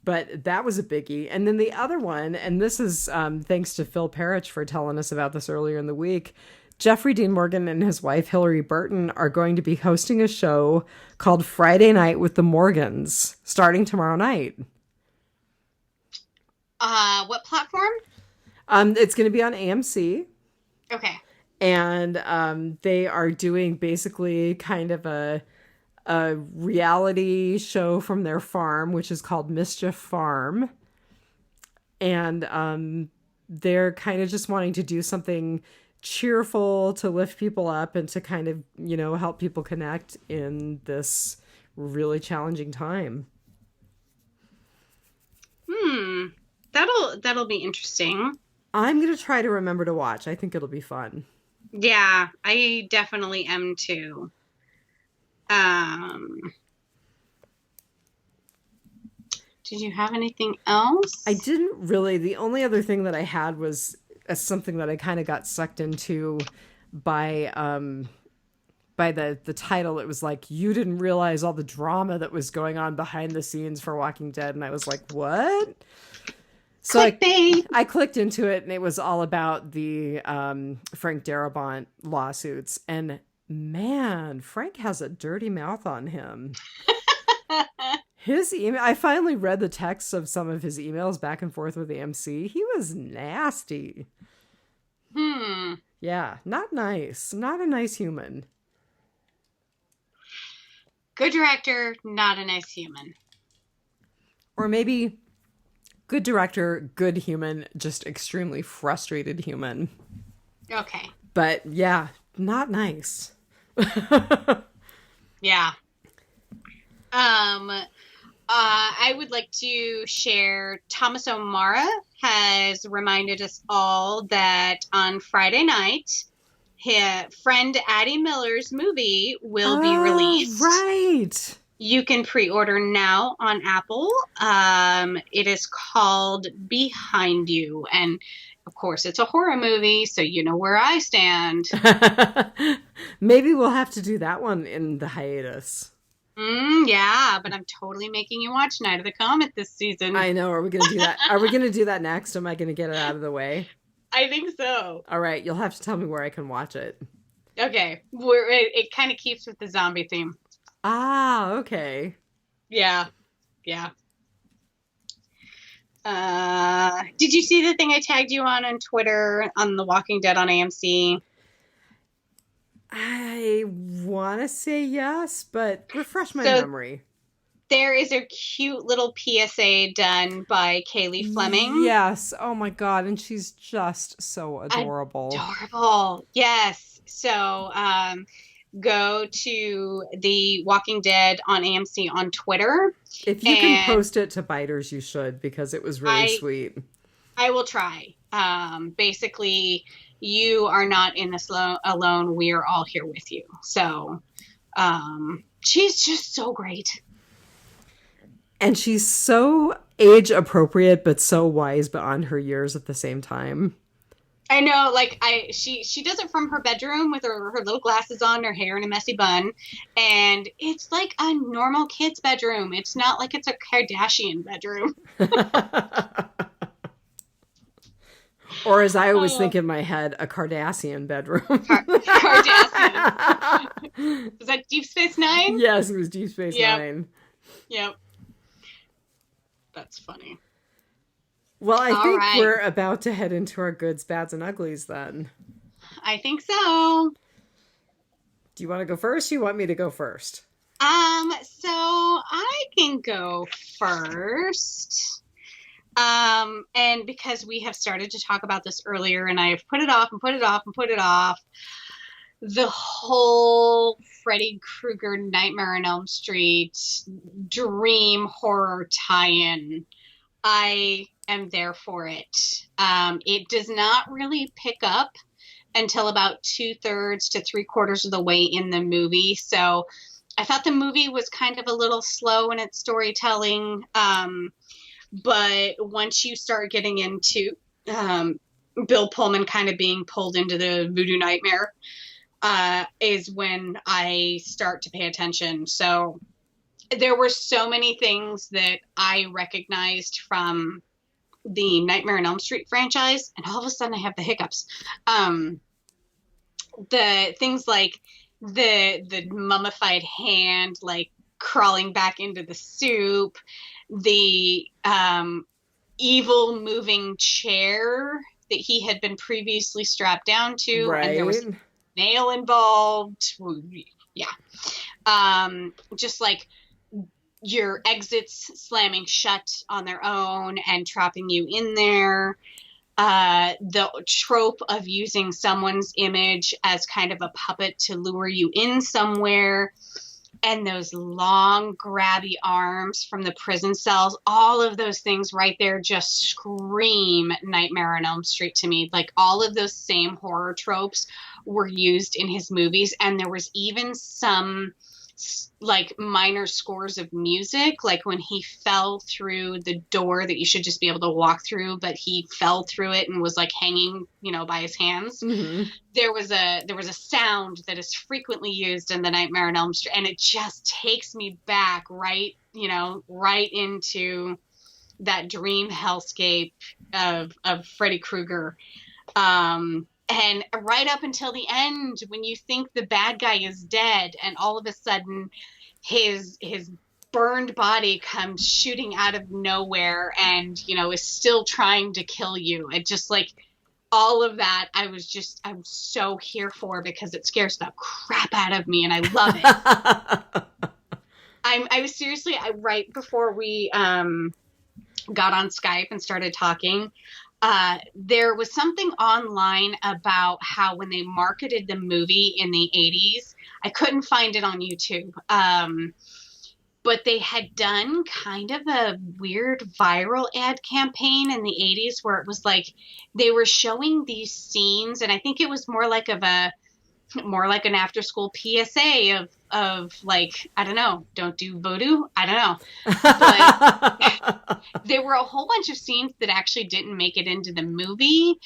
But that was a biggie. And then the other one, and this is thanks to Phil Parrish for telling us about this earlier in the week. Jeffrey Dean Morgan and his wife, Hillary Burton, are going to be hosting a show called Friday Night with the Morgans starting tomorrow night. What platform? It's going to be on AMC. Okay. And they are doing basically kind of a reality show from their farm, which is called Mischief Farm. And they're kind of just wanting to do something cheerful to lift people up and to kind of, help people connect in this really challenging time. That'll be interesting. I'm going to try to remember to watch. I think it'll be fun. Yeah, I definitely am too. Did you have anything else? I didn't really. The only other thing that I had was something that I kind of got sucked into by the title. It was like, you didn't realize all the drama that was going on behind the scenes for Walking Dead. And I was like, what? So I clicked into it, and it was all about the Frank Darabont lawsuits. And man, Frank has a dirty mouth on him. His email, I finally read the text of some of his emails back and forth with AMC. He was nasty. Yeah, not nice. Not a nice human. Good director, not a nice human. Or maybe good director, good human, just extremely frustrated human. Okay. But yeah, not nice. Yeah. I would like to share Thomas O'Mara has reminded us all that on Friday night, his friend Addie Miller's movie will be released. Right. You can pre-order now on Apple. It is called Behind You. And of course, it's a horror movie, so you know where I stand. Maybe we'll have to do that one in the hiatus. Yeah, but I'm totally making you watch Night of the Comet this season. I know. Are we going to do that? Are we going to do that next? Am I going to get it out of the way? I think so. All right. You'll have to tell me where I can watch it. Okay. It kind of keeps with the zombie theme. Ah, okay. Yeah. Yeah. Did you see the thing I tagged you on Twitter on The Walking Dead on AMC? I want to say yes, but refresh my memory. There is a cute little PSA done by Kaylee Fleming. Yes. Oh my God. And she's just so adorable. Adorable. Yes. So, go to The Walking Dead on AMC on Twitter. If you can post it to Biters, you should, because it was really sweet. I will try. Basically, you are not in this alone. We are all here with you. So, she's just so great. And she's so age appropriate, but so wise beyond her years at the same time. I know, like, she does it from her bedroom with her little glasses on, her hair in a messy bun, and it's like a normal kid's bedroom. It's not like it's a Kardashian bedroom. Or as I always think in my head, a Cardassian bedroom. Cardassian. Was that Deep Space Nine? Yes, it was Deep Space Nine. Yep. That's funny. Well, I think we're about to head into our goods, bads, and uglies then. I think so. Do you want to go first? Or you want me to go first? So I can go first. And because we have started to talk about this earlier and I have put it off and put it off and put it off, the whole Freddy Krueger Nightmare on Elm Street dream horror tie-in, I am there for it. It does not really pick up until about 2/3 to 3/4 of the way in the movie. So I thought the movie was kind of a little slow in its storytelling. But once you start getting into Bill Pullman kind of being pulled into the voodoo nightmare, is when I start to pay attention. So there were so many things that I recognized from the Nightmare on Elm Street franchise, and all of a sudden I have the hiccups. The things like the mummified hand, like crawling back into the soup, the evil moving chair that he had been previously strapped down to, Right. and there was a nail involved. Yeah. Just like your exits slamming shut on their own and trapping you in there. The trope of using someone's image as kind of a puppet to lure you in somewhere, and those long grabby arms from the prison cells, all of those things right there just scream Nightmare on Elm Street to me. Like, all of those same horror tropes were used in his movies, and there was even some like minor scores of music, like when he fell through the door that you should just be able to walk through, but he fell through it and was like hanging, by his hands. Mm-hmm. There was a sound that is frequently used in the Nightmare on Elm Street, and it just takes me back right into that dream hellscape of Freddy Krueger. And right up until the end, when you think the bad guy is dead, and all of a sudden his burned body comes shooting out of nowhere and, is still trying to kill you. It just, like, all of that, I'm so here for, because it scares the crap out of me, and I love it. I was seriously, right before we got on Skype and started talking, there was something online about how when they marketed the movie in the 80s, I couldn't find it on YouTube, but they had done kind of a weird viral ad campaign in the 80s where it was like they were showing these scenes, and I think it was more like an after school PSA of like, I don't know, don't do voodoo. I don't know. But there were a whole bunch of scenes that actually didn't make it into the movie.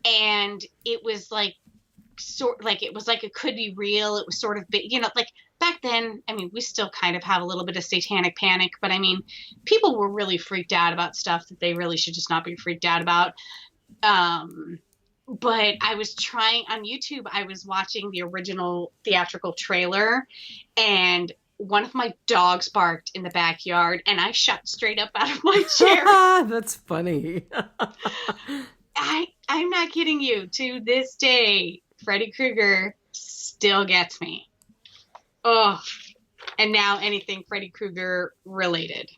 And it was like, it was like it could be real. It was sort of, like back then, I mean, we still kind of have a little bit of satanic panic, but I mean, people were really freaked out about stuff that they really should just not be freaked out about. But I was trying on YouTube, I was watching the original theatrical trailer, and one of my dogs barked in the backyard, and I shot straight up out of my chair. That's funny. I'm not kidding you. To this day, Freddy Krueger still gets me. Oh, and now anything Freddy Krueger related.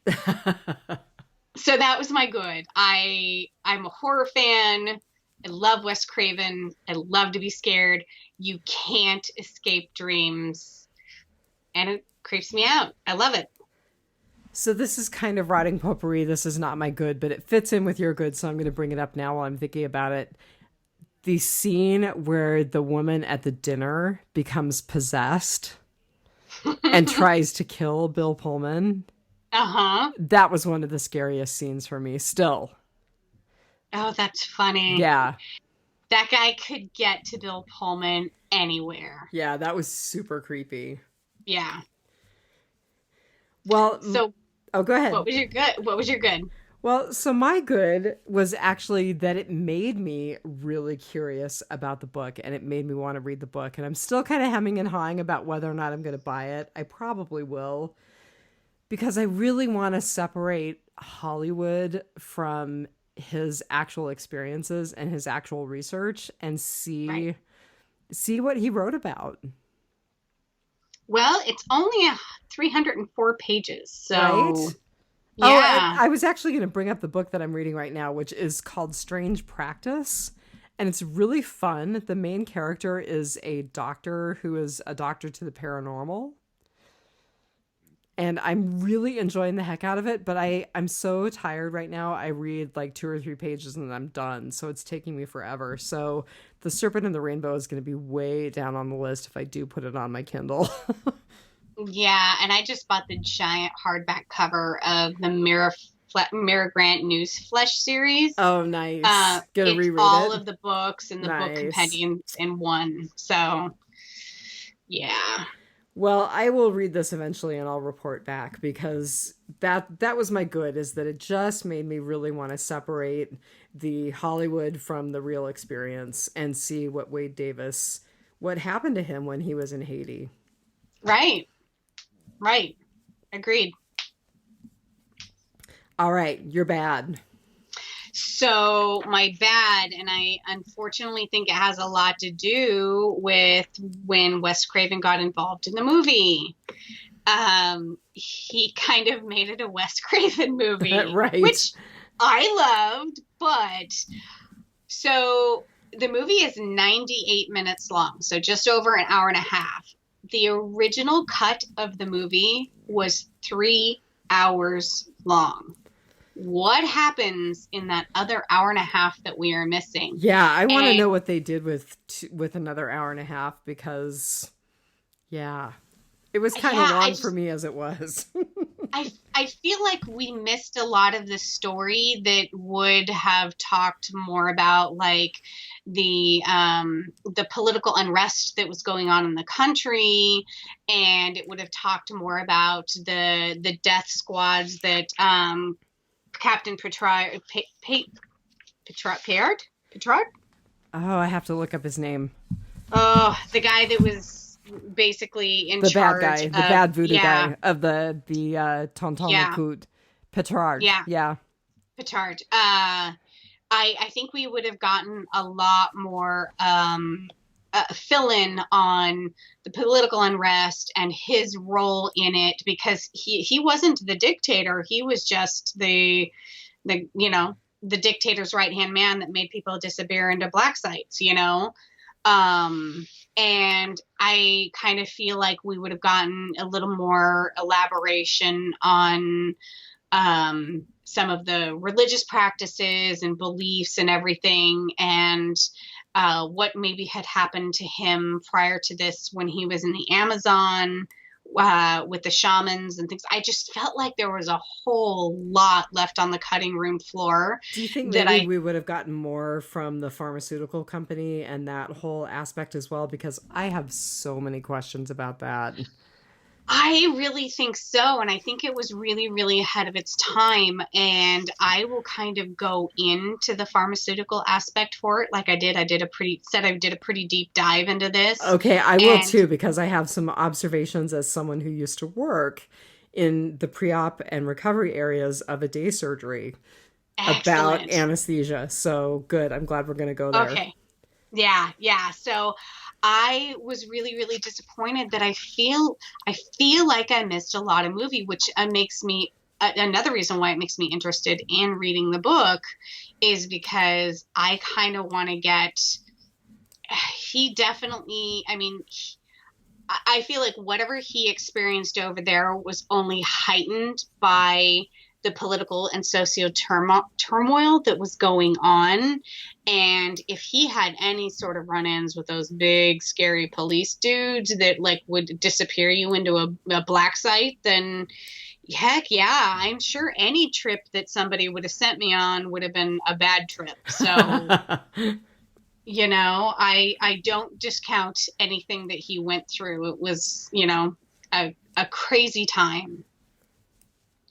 So that was my good. I'm a horror fan. I love Wes Craven. I love to be scared. You can't escape dreams. And it creeps me out. I love it. So this is kind of rotting potpourri. This is not my good, but it fits in with your good, so I'm going to bring it up now while I'm thinking about it. The scene where the woman at the dinner becomes possessed and tries to kill Bill Pullman. Uh-huh. That was one of the scariest scenes for me still. Oh, that's funny. Yeah. That guy could get to Bill Pullman anywhere. Yeah, that was super creepy. Yeah. Well, so go ahead. What was your good? Well, so my good was actually that it made me really curious about the book, and it made me want to read the book. And I'm still kind of hemming and hawing about whether or not I'm going to buy it. I probably will, because I really want to separate Hollywood from his actual experiences and his actual research and see what he wrote about. Well, it's only 304 pages, so right? yeah. Oh, I was actually going to bring up the book that I'm reading right now, which is called Strange Practice, and it's really fun. The main character is a doctor who is a doctor to the paranormal. And I'm really enjoying the heck out of it, but I'm so tired right now. I read like 2 or 3 pages and then I'm done. So it's taking me forever. So The Serpent and the Rainbow is going to be way down on the list if I do put it on my Kindle. Yeah, and I just bought the giant hardback cover of the Mira Grant News Flesh series. Oh, nice. Gonna It's reread all it. of the books and the book Nice. compendium in one. So, yeah. Well, I will read this eventually and I'll report back, because that was my good, is that it just made me really want to separate the Hollywood from the real experience and see what what happened to him when he was in Haiti. Right. Right. Agreed. All right, you're bad. So my bad, and I unfortunately think it has a lot to do with when Wes Craven got involved in the movie. He kind of made it a Wes Craven movie, Right. which I loved, but so the movie is 98 minutes long, so just over an hour and a half. The original cut of the movie was 3 hours long. What happens in that other hour and a half that we are missing? Yeah, I want to know what they did with another hour and a half, because, yeah, it was kind of long for me as it was. I feel like we missed a lot of the story that would have talked more about, like, the political unrest that was going on in the country, and it would have talked more about the death squads that Captain Petrard? Oh, I have to look up his name. Oh, the guy that was basically in charge. The bad guy, the bad voodoo guy of the Tonton Lecoute. Petrard. Yeah. Petrard. I think we would have gotten a lot more fill-in on the political unrest and his role in it, because he wasn't the dictator. He was just the dictator's right-hand man that made people disappear into black sites, and I kind of feel like we would have gotten a little more elaboration on some of the religious practices and beliefs and everything, and what maybe had happened to him prior to this when he was in the Amazon with the shamans and things. I just felt like there was a whole lot left on the cutting room floor. Do you think maybe we would have gotten more from the pharmaceutical company and that whole aspect as well? Because I have so many questions about that. I really think so, and I think it was really, really ahead of its time, and I will kind of go into the pharmaceutical aspect for it like I did. I did a pretty deep dive into this. Okay, I will too, because I have some observations as someone who used to work in the pre-op and recovery areas of a day surgery. Excellent. About anesthesia. So good. I'm glad we're going to go there. Okay. Yeah. So I was really, really disappointed that I feel like I missed a lot of movie, which makes me another reason why it makes me interested in reading the book, is because I kind of want to get. He definitely. I mean, I feel like whatever he experienced over there was only heightened by the political and socio turmoil that was going on. And if he had any sort of run-ins with those big, scary police dudes that like would disappear you into a black site, then heck yeah, I'm sure any trip that somebody would have sent me on would have been a bad trip. So, I don't discount anything that he went through. It was, a crazy time.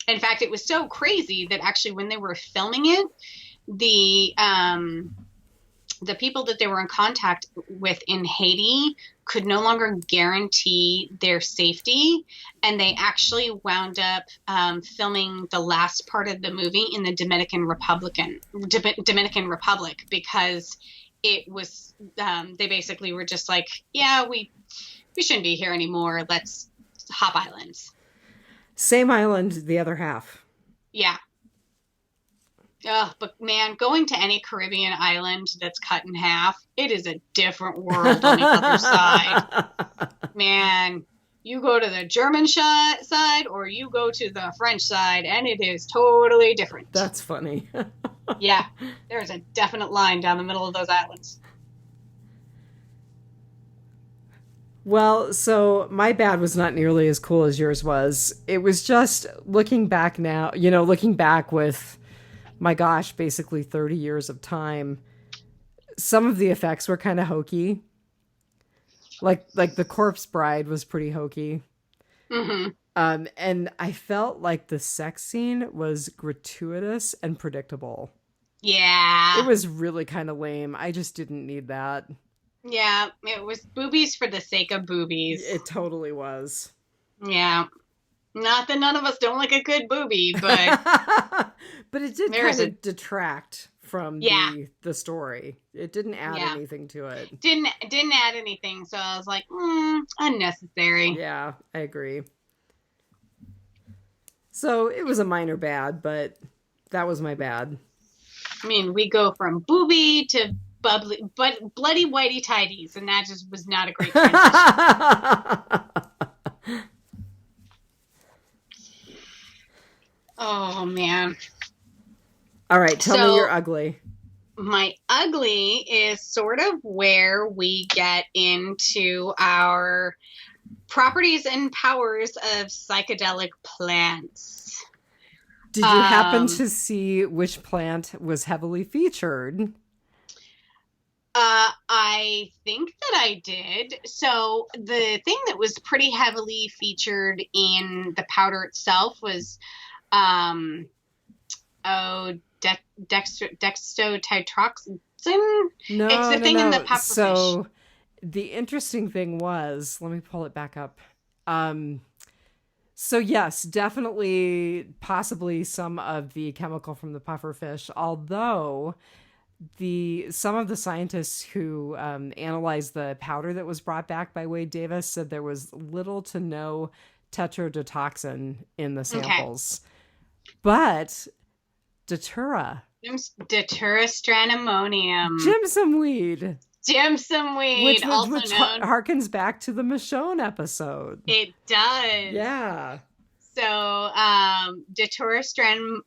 In fact, it was so crazy that actually when they were filming it, the people that they were in contact with in Haiti could no longer guarantee their safety, and they actually wound up filming the last part of the movie in the Dominican Republic because it was they basically were just like, yeah, we shouldn't be here anymore. Let's hop islands. Same island, the other half. Yeah. But man, going to any Caribbean island that's cut in half, it is a different world on the other side. Man, you go to the German side or you go to the French side, and it is totally different. That's funny. Yeah, there's a definite line down the middle of those islands. Well, so my bad was not nearly as cool as yours was. It was just looking back now, looking back with, my gosh, basically 30 years of time. Some of the effects were kind of hokey. Like the Corpse Bride was pretty hokey. Mm-hmm. And I felt like the sex scene was gratuitous and predictable. Yeah. It was really kind of lame. I just didn't need that. Yeah, it was boobies for the sake of boobies. It totally was. Yeah. Not that none of us don't like a good boobie, but but it did kind of detract from the story. It didn't add anything to it. Didn't add anything, so I was like, unnecessary. Yeah, I agree. So it was a minor bad, but that was my bad. I mean, we go from booby to bubbly, but bloody whitey tidies, and that just was not a great transition. Oh, man. All right, tell me your ugly. My ugly is sort of where we get into our properties and powers of psychedelic plants. Did you happen to see which plant was heavily featured? I think that I did. So the thing that was pretty heavily featured in the powder itself was dextrotetroxin. No, it's the thing in the pufferfish. So the interesting thing was, let me pull it back up. So yes, definitely, possibly some of the chemical from the pufferfish, although some of the scientists who analyzed the powder that was brought back by Wade Davis said there was little to no tetrodotoxin in the samples. Okay. But Datura stramonium. Jimson weed. Which harkens back to the Michonne episode. It does. Yeah. So, Datura stramonium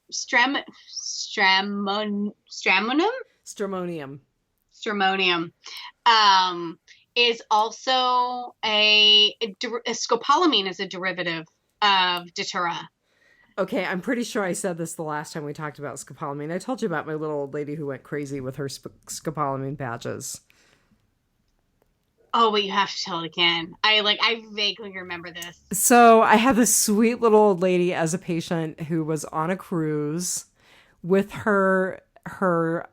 is also a scopolamine is a derivative of Datura. Okay, I'm pretty sure I said this the last time we talked about scopolamine. I told you about my little old lady who went crazy with her scopolamine patches. Oh, but you have to tell it again. I vaguely remember this. So I had this sweet little old lady as a patient who was on a cruise with her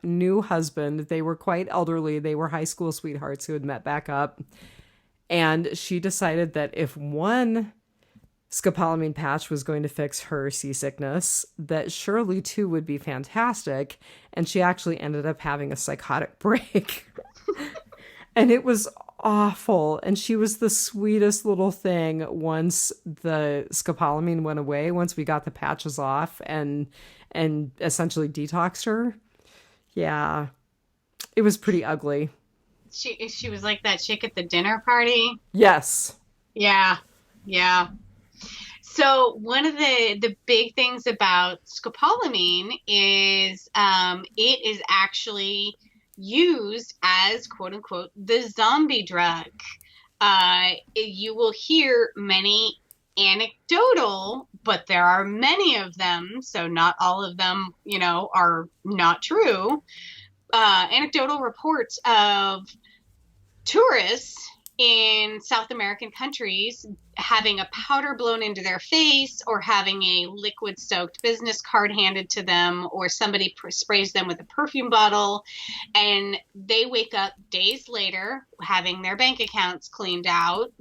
new husband. They were quite elderly. They were high school sweethearts who had met back up. And she decided that if one scopolamine patch was going to fix her seasickness, that surely two would be fantastic. And she actually ended up having a psychotic break. And it was awful. And she was the sweetest little thing once the scopolamine went away, once we got the patches off and essentially detoxed her. Yeah. It was pretty ugly. She was like that chick at the dinner party. Yes. Yeah. Yeah. So one of the big things about scopolamine is it is actually used as, quote unquote, the zombie drug. You will hear many anecdotal, but there are many of them, so not all of them, are not true. Anecdotal reports of tourists in South American countries having a powder blown into their face or having a liquid soaked business card handed to them, or somebody sprays them with a perfume bottle, and they wake up days later having their bank accounts cleaned out,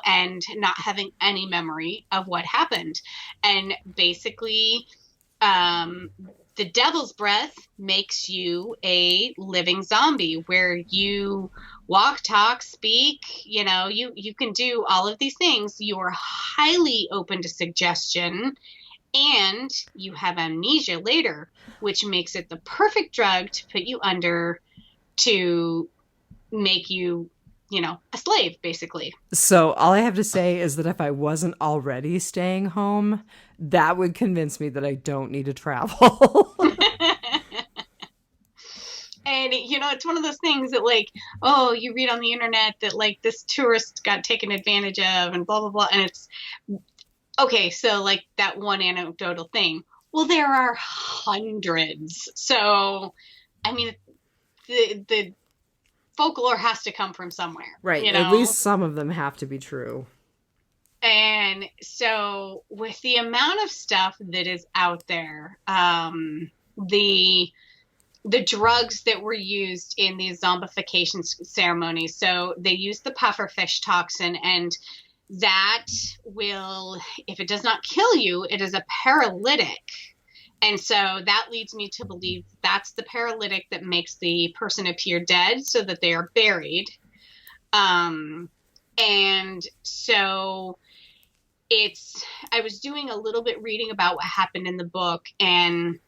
and not having any memory of what happened. And basically, the devil's breath makes you a living zombie where you walk, talk, speak, you can do all of these things. You are highly open to suggestion, and you have amnesia later, which makes it the perfect drug to put you under to make you, a slave, basically. So all I have to say is that if I wasn't already staying home, that would convince me that I don't need to travel. And, it's one of those things that, like, oh, you read on the internet that, like, this tourist got taken advantage of and blah, blah, blah. And it's, okay, so, like, that one anecdotal thing. Well, there are hundreds. So, I mean, the folklore has to come from somewhere. Right. At least some of them have to be true. And so with the amount of stuff that is out there, the drugs that were used in these zombification ceremonies, so they used the pufferfish toxin, and that will, if it does not kill you, it is a paralytic. And so that leads me to believe that's the paralytic that makes the person appear dead so that they are buried. And so I was doing a little bit reading about what happened in the book. And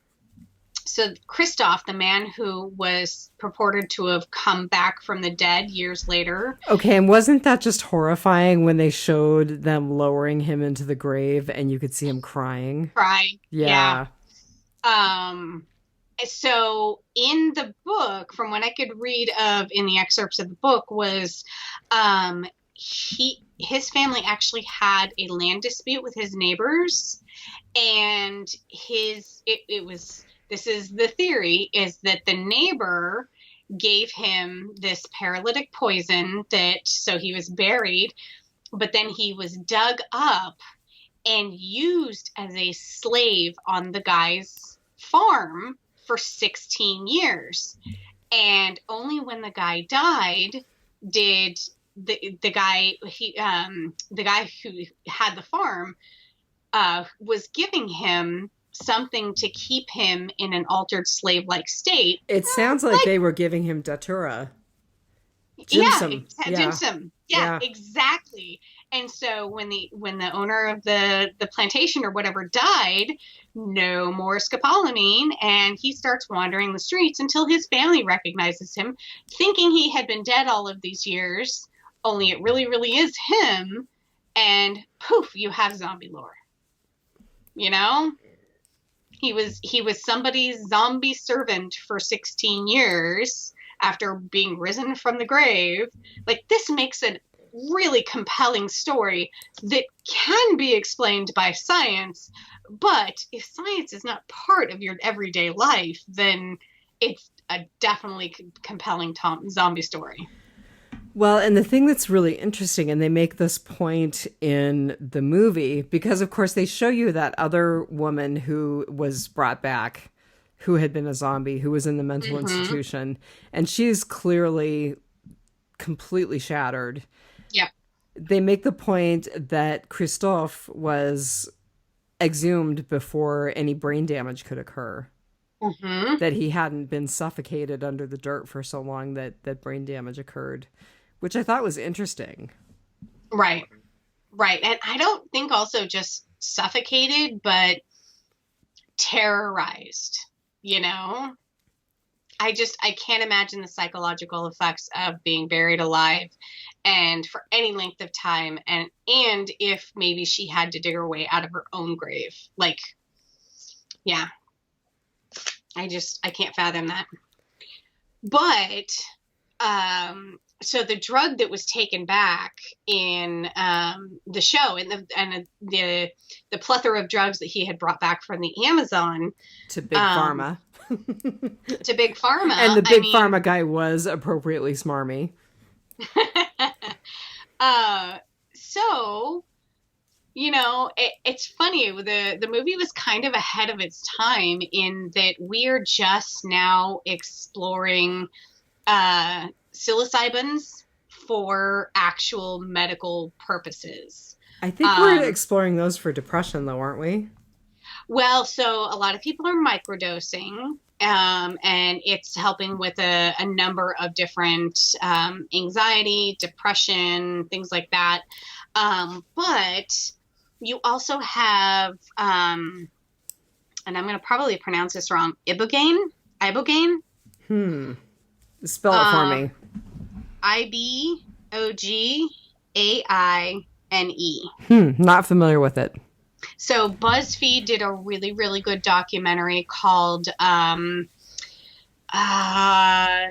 so Christoph, the man who was purported to have come back from the dead years later. Okay, and wasn't that just horrifying when they showed them lowering him into the grave and you could see him crying? Crying. Yeah. So in the book, from what I could read of in the excerpts of the book, was his family actually had a land dispute with his neighbors, and this is the theory, is that the neighbor gave him this paralytic poison so he was buried, but then he was dug up and used as a slave on the guy's farm for 16 years. And only when the guy died did the guy who had the farm was giving him something to keep him in an altered slave-like state. It sounds like they were giving him datura. Jimsum. Jimsum. Yeah, exactly. And so when the owner of the plantation or whatever died, no more scopolamine, and he starts wandering the streets until his family recognizes him, thinking he had been dead all of these years, only it really, really is him, and poof, you have zombie lore. He was somebody's zombie servant for 16 years after being risen from the grave. Like, this makes a really compelling story that can be explained by science, but if science is not part of your everyday life, then it's a definitely compelling zombie story. Well, and the thing that's really interesting, and they make this point in the movie, because of course they show you that other woman who was brought back, who had been a zombie, who was in the mental institution, and she's clearly completely shattered. Yeah. They make the point that Christoph was exhumed before any brain damage could occur. Mm-hmm. That he hadn't been suffocated under the dirt for so long that brain damage occurred, which I thought was interesting. Right. And I don't think also just suffocated, but terrorized, I can't imagine the psychological effects of being buried alive and for any length of time. And if maybe she had to dig her way out of her own grave, like, yeah, I can't fathom that. But, so the drug that was taken back in the show and the plethora of drugs that he had brought back from the Amazon to Big Pharma. To Big Pharma. And the Big Pharma guy was appropriately smarmy. So, it's funny. The movie was kind of ahead of its time in that we are just now exploring psilocybins for actual medical purposes. I think we're exploring those for depression, though, aren't we? Well, so a lot of people are microdosing, and it's helping with a number of different anxiety, depression, things like that. But you also have, and I'm going to probably pronounce this wrong, ibogaine. Spell it for me. Ibogaine. Not familiar with it. So BuzzFeed did a really, really good documentary called uh,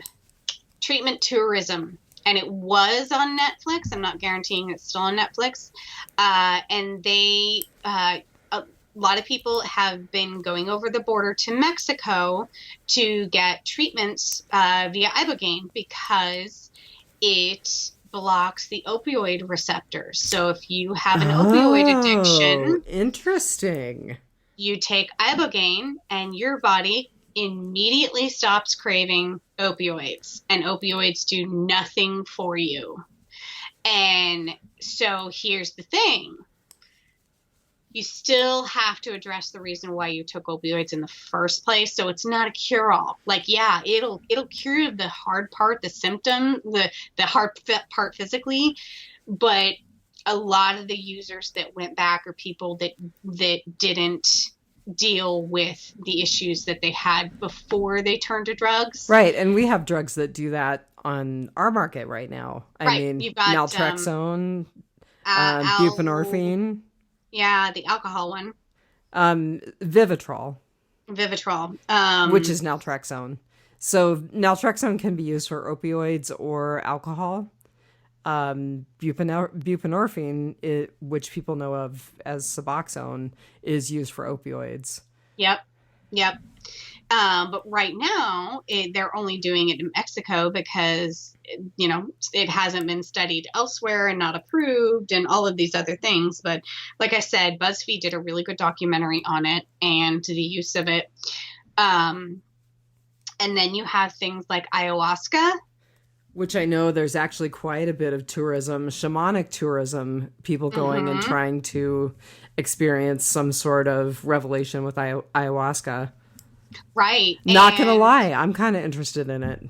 treatment tourism, and it was on Netflix. I'm not guaranteeing it's still on Netflix. And a lot of people have been going over the border to Mexico to get treatments via ibogaine because it blocks the opioid receptors. So if you have an opioid Oh, addiction, interesting. you take ibogaine and your body immediately stops craving opioids, and opioids do nothing for you. And so here's the thing. You still have to address the reason why you took opioids in the first place. So it's not a cure-all. Like, yeah, it'll cure the hard part, the symptom, the hard part physically, but a lot of the users that went back are people that didn't deal with the issues that they had before they turned to drugs. Right, and we have drugs that do that on our market right now. I Right. mean, You've got naltrexone, al buprenorphine, yeah, the alcohol one, Vivitrol, Vivitrol. which is naltrexone. So naltrexone can be used for opioids or alcohol. Buprenorphine, which people know of as Suboxone, is used for opioids. Yep. Yep. But right now, they're only doing it in Mexico because, it hasn't been studied elsewhere and not approved and all of these other things. But like I said, BuzzFeed did a really good documentary on it and the use of it. And then you have things like ayahuasca. Which I know there's actually quite a bit of tourism, shamanic tourism, people going and trying to experience some sort of revelation with ayahuasca. Right. Not gonna lie, I'm kind of interested in it.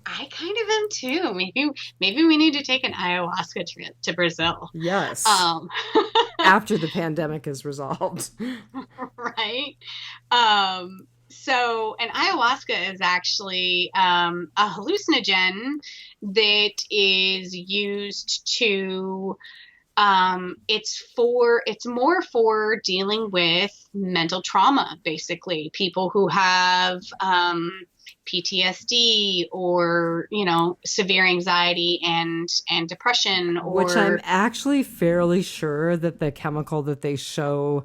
I kind of am too. Maybe we need to take an ayahuasca trip to Brazil. Yes. After the pandemic is resolved. Right. So an ayahuasca is actually a hallucinogen that is used to it's more for dealing with mental trauma, basically. People who have PTSD or, severe anxiety and depression, or which I'm actually fairly sure that the chemical that they show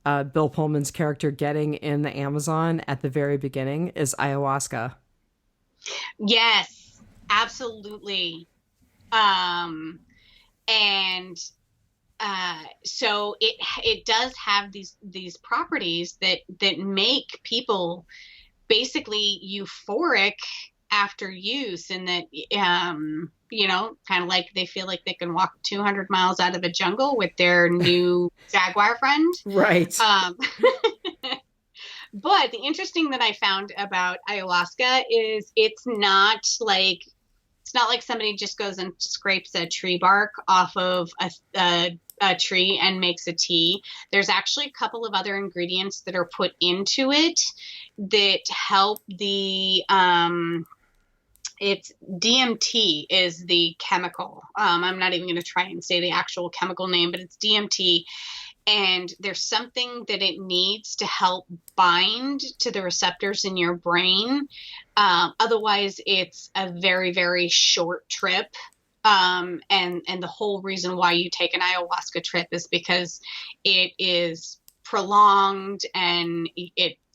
Bill Pullman's character getting in the Amazon at the very beginning is ayahuasca. Yes, absolutely. And so it does have these properties that make people basically euphoric after use, and that kind of like they feel like they can walk 200 miles out of a jungle with their new jaguar friend. Right. But the interesting that I found about ayahuasca is it's not like somebody just goes and scrapes a tree bark off of a tree and makes a tea. There's actually a couple of other ingredients that are put into it that help it's DMT is the chemical. I'm not even going to try and say the actual chemical name, but it's DMT. And there's something that it needs to help bind to the receptors in your brain. Otherwise, it's a very, very short trip. And the whole reason why you take an ayahuasca trip is because it is prolonged, and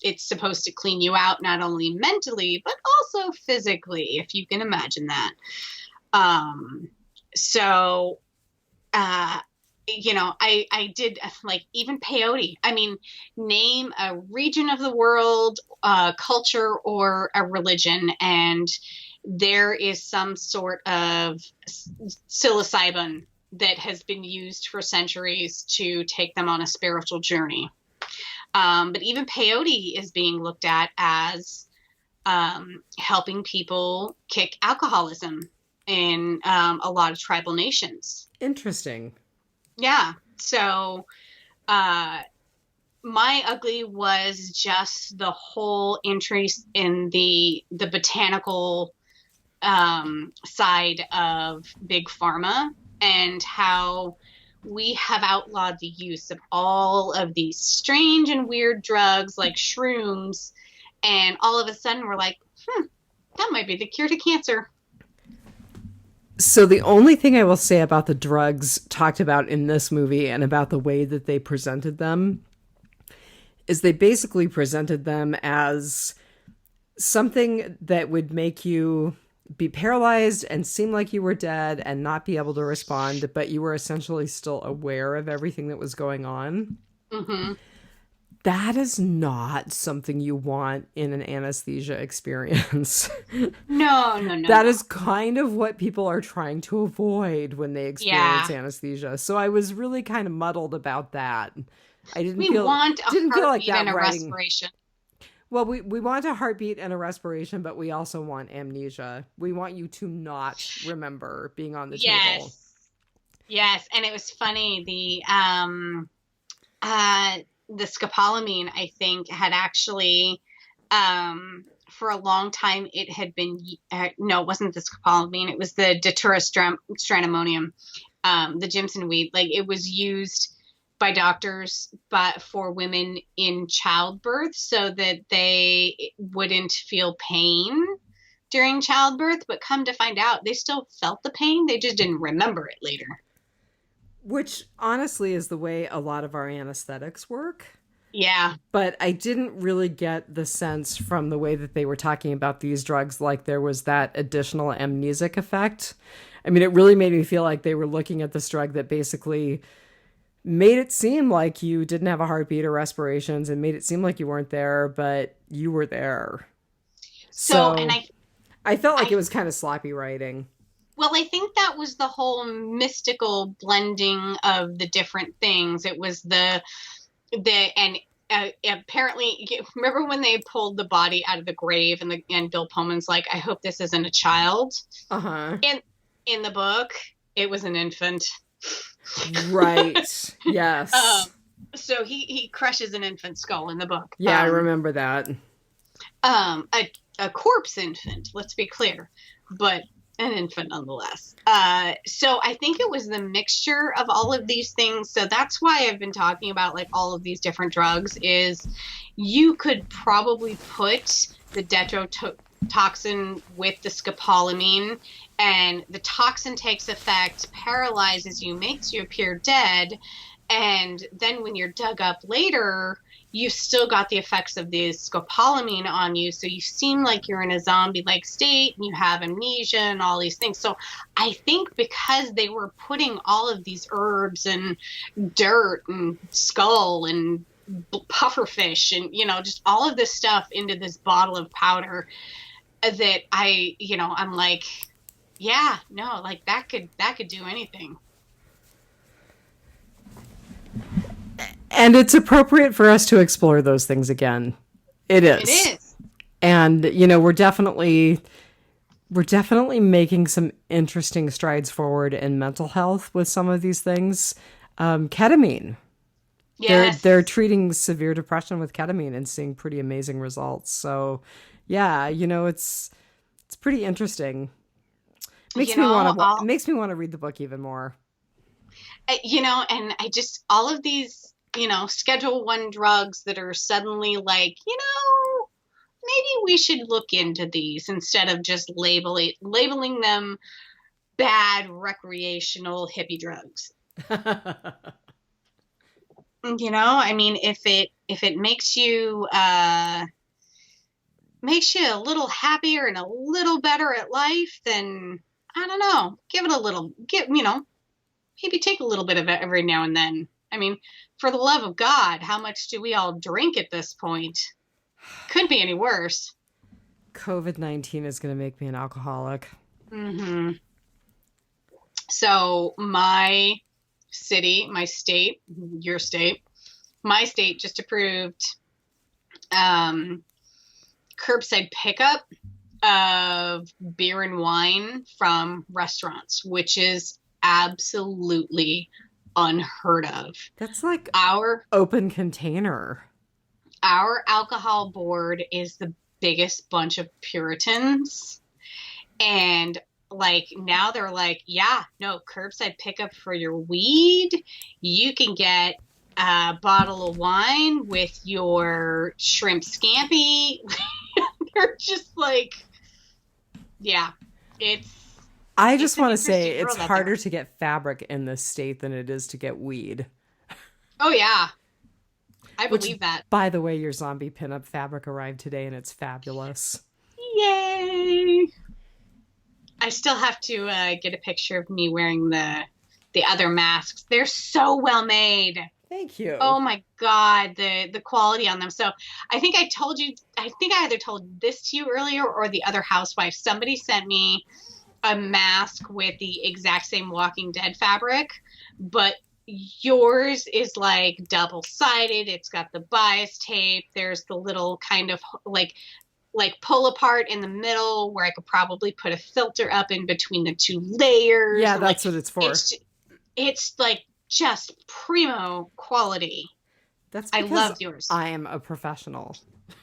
it's supposed to clean you out, not only mentally, but also physically, if you can imagine that. I did like even peyote. I mean, name a region of the world, culture, or a religion, and there is some sort of psilocybin that has been used for centuries to take them on a spiritual journey. But even peyote is being looked at as helping people kick alcoholism in a lot of tribal nations. Interesting. Yeah. So my ugly was just the whole interest in the botanical side of big pharma, and how we have outlawed the use of all of these strange and weird drugs like shrooms, and all of a sudden we're like, That might be the cure to cancer. So the only thing I will say about the drugs talked about in this movie and about the way that they presented them is they basically presented them as something that would make you be paralyzed and seem like you were dead and not be able to respond, but you were essentially still aware of everything that was going on. Mm-hmm. That is not something you want in an anesthesia experience. No. That is kind of what people are trying to avoid when they experience anesthesia. So I was really kind of muddled about that. I didn't feel want a didn't feel like heartbeat that and a writing. respiration. Well, we want a heartbeat and a respiration, but we also want amnesia. We want you to not remember being on the table. Yes, and it was funny. The scopolamine, I think, had actually, for a long time, it had been, no, it wasn't the scopolamine. It was the datura stramonium, the Jimson weed. Like, it was used by doctors but for women in childbirth so that they wouldn't feel pain during childbirth. But come to find out, they still felt the pain. They just didn't remember it later. Which honestly is the way a lot of our anesthetics work. Yeah. But I didn't really get the sense from the way that they were talking about these drugs like there was that additional amnesic effect. I mean, it really made me feel like they were looking at this drug that basically made it seem like you didn't have a heartbeat or respirations and made it seem like you weren't there, but you were there. So and I felt like it was kind of sloppy writing. Well, I think that was the whole mystical blending of the different things. It was apparently, remember when they pulled the body out of the grave and Bill Pullman's like, I hope this isn't a child. Uh-huh. In the book, it was an infant. Right. Yes. So he crushes an infant skull in the book. Yeah, I remember that. A corpse infant, let's be clear, but an infant nonetheless. So I think it was the mixture of all of these things. So that's why I've been talking about like all of these different drugs is you could probably put the detrotoxin with the scopolamine and the toxin takes effect, paralyzes you, makes you appear dead. And then when you're dug up later, you still got the effects of the scopolamine on you. So you seem like you're in a zombie-like state and you have amnesia and all these things. So I think because they were putting all of these herbs and dirt and skull and pufferfish and, just all of this stuff into this bottle of powder that I'm like, yeah, no, like that could do anything. And it's appropriate for us to explore those things again. It is. It is. And, we're definitely making some interesting strides forward in mental health with some of these things. Ketamine. Yes. They're treating severe depression with ketamine and seeing pretty amazing results. So, yeah, it's pretty interesting. Makes me want to read the book even more. And I just all of these Schedule 1 drugs that are suddenly like, maybe we should look into these instead of just labeling them bad recreational hippie drugs. I mean, if it makes you a little happier and a little better at life, then I don't know, maybe take a little bit of it every now and then. I mean, for the love of God, how much do we all drink at this point? Couldn't be any worse. COVID-19 is going to make me an alcoholic. Mm-hmm. So my state just approved curbside pickup of beer and wine from restaurants, which is absolutely unheard of. That's like our open container. Our alcohol board is the biggest bunch of Puritans, and like now they're like, yeah, no, curbside pickup for your weed. You can get a bottle of wine with your shrimp scampi. They're just like, Yeah, it's I it's just an want to say interesting it's world out harder there. to get fabric in this state than it is to get weed. Oh yeah, I Which, believe that. by the way, your zombie pinup fabric arrived today and it's fabulous. Yay! I still have to get a picture of me wearing the other masks. They're so well made. Thank you. Oh my God, the quality on them. So I think I told you, I think I either told this to you earlier or the other housewife. Somebody sent me a mask with the exact same Walking Dead fabric, but yours is like double-sided. It's got the bias tape. There's the little kind of like pull apart in the middle where I could probably put a filter up in between the two layers, Yeah, and like that's what it's for. it's like just primo quality. That's I because loved yours. I am a professional.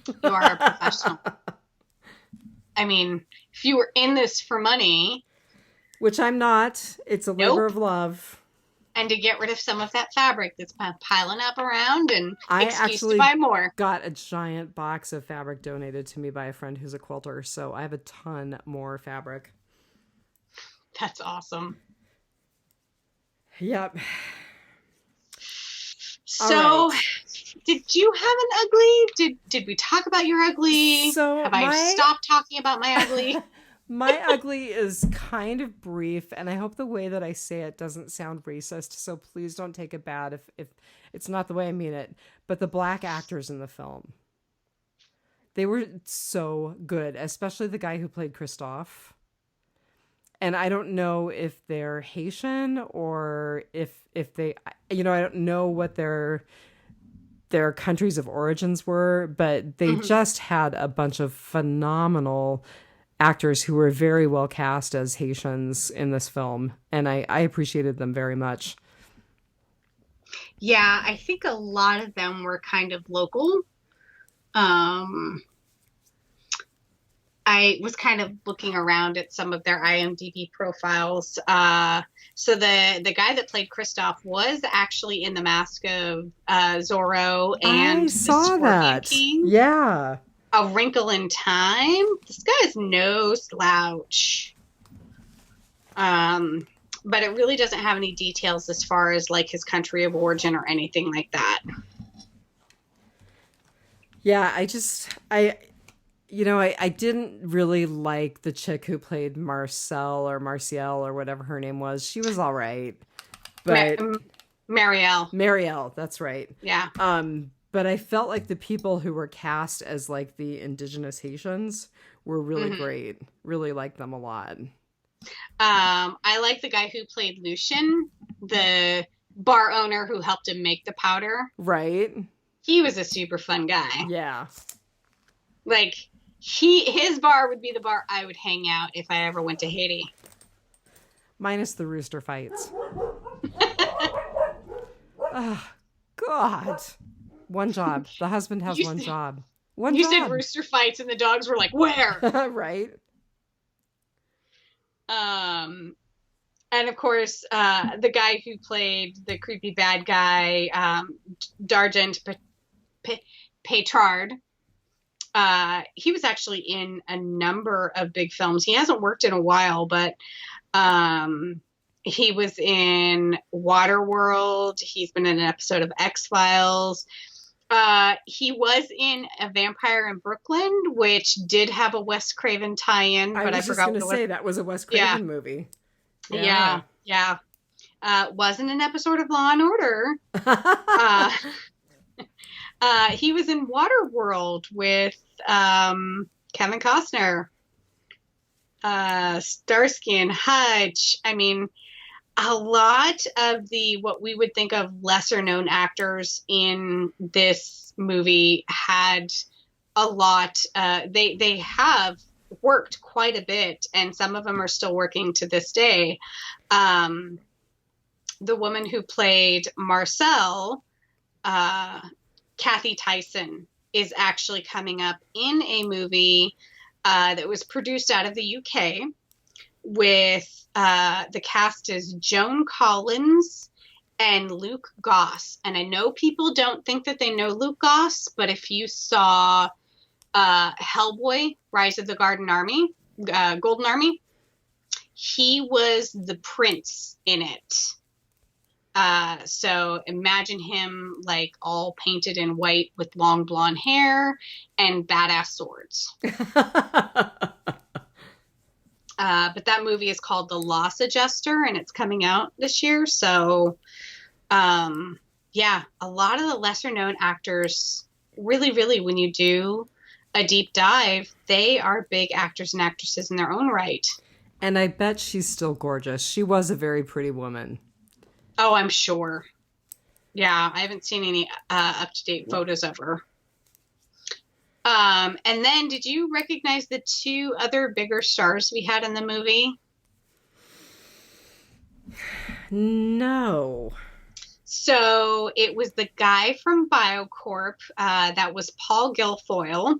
You are a professional. I mean, if you were in this for money, Which I'm not. It's a labor nope. of love. And to get rid of some of that fabric that's piling up around and I excuse to actually buy more. got a giant box of fabric donated to me by a friend who's a quilter, so I have a ton more fabric. That's awesome. Yep. So, right. did you have an ugly? Did we talk about your ugly? So have I stopped talking about my ugly? My ugly is kind of brief, and I hope the way that I say it doesn't sound racist, so please don't take it bad if it's not the way I mean it. But the black actors in the film, they were so good, especially the guy who played Christoph. And I don't know if they're Haitian or if they, I don't know what their countries of origins were, but they just had a bunch of phenomenal actors who were very well cast as Haitians in this film, and I appreciated them very much. Yeah, I think a lot of them were kind of local. Um, I was kind of looking around at some of their IMDb profiles. So the guy that played Kristoff was actually in The Mask of Zorro and I The saw Scorpion that. King. Yeah. A Wrinkle in Time. This guy is no slouch. But it really doesn't have any details as far as like his country of origin or anything like that. Yeah, I didn't really like the chick who played Marcel or whatever her name was. She was all right. But Marielle. Marielle, that's right. Yeah. But I felt like the people who were cast as like the indigenous Haitians were really great. Really liked them a lot. I like the guy who played Lucian, the bar owner who helped him make the powder. Right. He was a super fun guy. Yeah. Like his bar would be the bar I would hang out if I ever went to Haiti. Minus the rooster fights. Oh, God. One job. The husband has one job. You said rooster fights and the dogs were like, where? Right. And of course, the guy who played the creepy bad guy, Dargent Petrard, he was actually in a number of big films. He hasn't worked in a while, but he was in Waterworld. He's been in an episode of X-Files. He was in A Vampire in Brooklyn, which did have a Wes Craven tie-in, but I forgot. I was just going to say that was a Wes Craven movie. Yeah. Wasn't an episode of Law and Order. He was in Waterworld with Kevin Costner, Starsky and Hutch. I mean, a lot of what we would think of lesser known actors in this movie had a lot. They have worked quite a bit, and some of them are still working to this day. The woman who played Marcel, Kathy Tyson, is actually coming up in a movie that was produced out of the UK with the cast is Joan Collins and Luke Goss. And I know people don't think that they know Luke Goss, but if you saw Hellboy, Rise of the Garden Army, Golden Army. He was the prince in it. So imagine him like all painted in white with long blonde hair and badass swords. But that movie is called The Loss Adjuster, and it's coming out this year. So, yeah, a lot of the lesser known actors, really, really, when you do a deep dive, they are big actors and actresses in their own right. And I bet she's still gorgeous. She was a very pretty woman. Oh, I'm sure. Yeah, I haven't seen any up-to-date photos of her. And then did you recognize the two other bigger stars we had in the movie? No. So it was the guy from BioCorp, that was Paul Guilfoyle.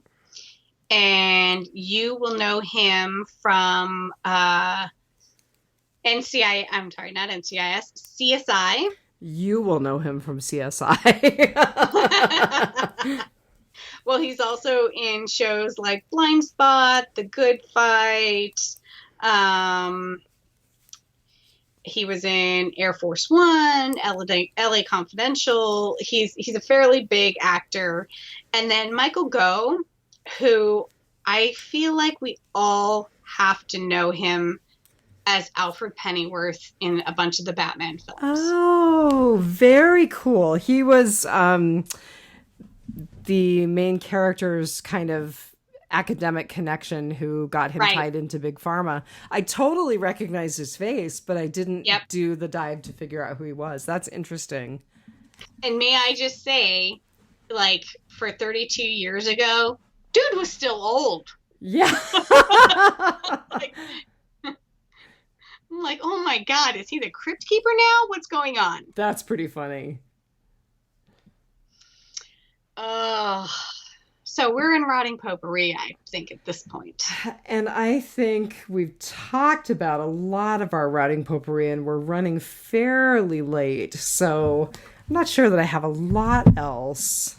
And you will know him from NCIS. I'm sorry, not NCIS, CSI. You will know him from CSI. Well, he's also in shows like Blind Spot, The Good Fight. He was in Air Force One, LA Confidential. He's a fairly big actor. And then Michael Gough, who I feel like we all have to know him as Alfred Pennyworth in a bunch of the Batman films. Oh, very cool. He was the main character's kind of academic connection who got him tied into Big Pharma. I totally recognized his face, but I didn't do the dive to figure out who he was. That's interesting. And may I just say, like, for 32 years ago, dude was still old. Yeah. I'm like, oh my God, is he the Crypt Keeper now? What's going on? That's pretty funny. So we're in Rotting Potpourri, I think, at this point. And I think we've talked about a lot of our Rotting Potpourri, and we're running fairly late. So I'm not sure that I have a lot else.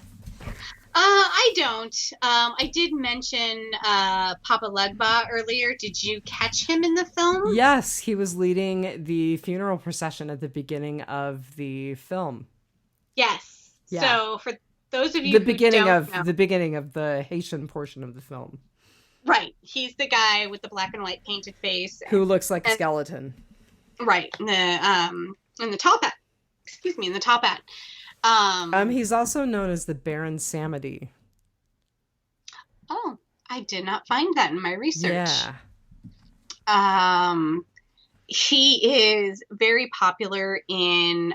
I don't. I did mention Papa Legba earlier. Did you catch him in the film? Yes, he was leading the funeral procession at the beginning of the film. Yes. Yeah. So for those of you the beginning of the Haitian portion of the film. Right. He's the guy with the black and white painted face who looks like a skeleton. Right. In the top hat. Excuse me, in the top hat. He's also known as the Baron Samedi. Oh, I did not find that in my research. Yeah. He is very popular in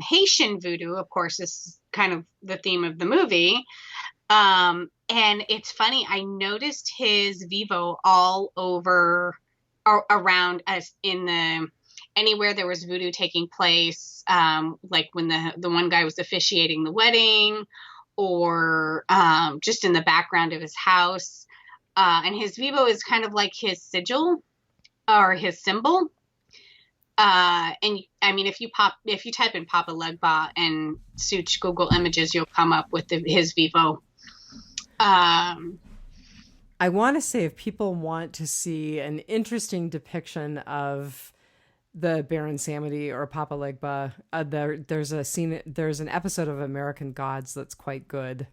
Haitian voodoo. Of course, this is kind of the theme of the movie. And it's funny, I noticed his Vivo all over around us anywhere there was voodoo taking place, like when the one guy was officiating the wedding, or just in the background of his house. And his Vivo is kind of like his sigil or his symbol. And I mean, if you type in Papa Legba and search Google Images, you'll come up with his Vivo. I want to say, if people want to see an interesting depiction of the Baron Samedi or Papa Legba, there's an episode of American Gods that's quite good.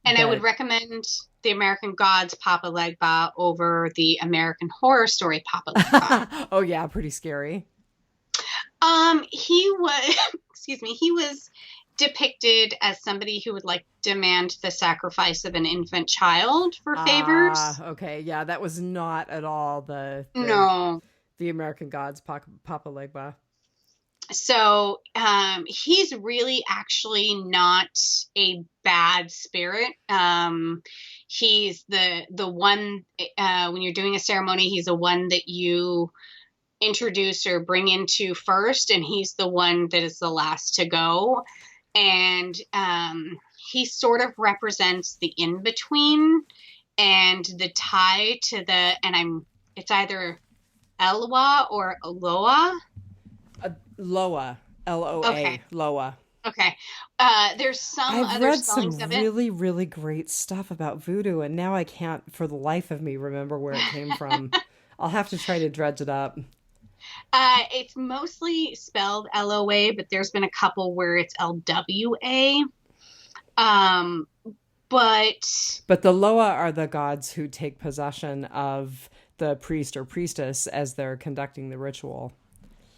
And I would recommend the American Gods Papa Legba over the American Horror Story Papa Legba. Oh yeah, pretty scary. He was depicted as somebody who would like demand the sacrifice of an infant child for favors. Okay, yeah, that was not at all the American Gods Papa Legba. So he's really actually not a bad spirit. He's the one when you're doing a ceremony, he's the one that you introduce or bring into first, and he's the one that is the last to go. And he sort of represents the in-between and the tie to it's either Elwa or Loa. Loa. L-O-A. Okay. Loa. Okay. There's some I've other read spellings some of it. really, really great stuff about voodoo, and now I can't for the life of me remember where it came from. I'll have to try to dredge it up. It's mostly spelled LOA, but there's been a couple where it's LWA. Um, but But the Loa are the gods who take possession of the priest or priestess as they're conducting the ritual.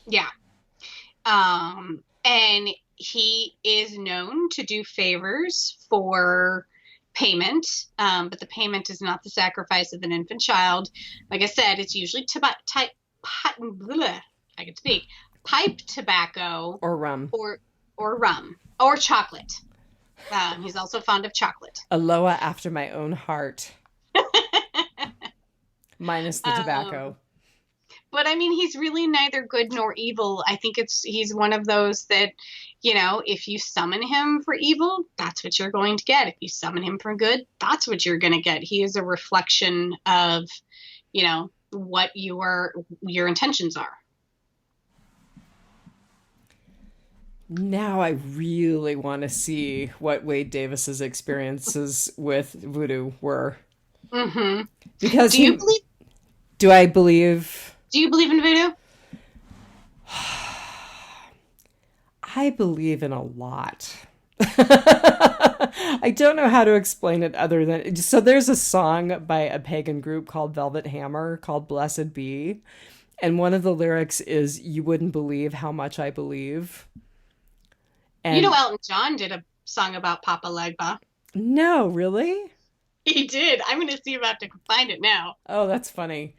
yeah. And he is known to do favors for payment, but the payment is not the sacrifice of an infant child. Like I said, it's usually I can speak, pipe tobacco Or rum. or rum or chocolate. He's also fond of chocolate. A Loa after my own heart. Minus the tobacco. But I mean, he's really neither good nor evil. I think he's one of those that, if you summon him for evil, that's what you're going to get. If you summon him for good, that's what you're going to get. He is a reflection of, what your intentions are. Now I really want to see what Wade Davis's experiences with voodoo were. Mm-hmm. Because do you believe in voodoo? I believe in a lot. I don't know how to explain it other than... So there's a song by a pagan group called Velvet Hammer called Blessed Be. And one of the lyrics is, "You wouldn't believe how much I believe." And Elton John did a song about Papa Legba. No, really? He did. I'm going to see if I have to find it now. Oh, that's funny.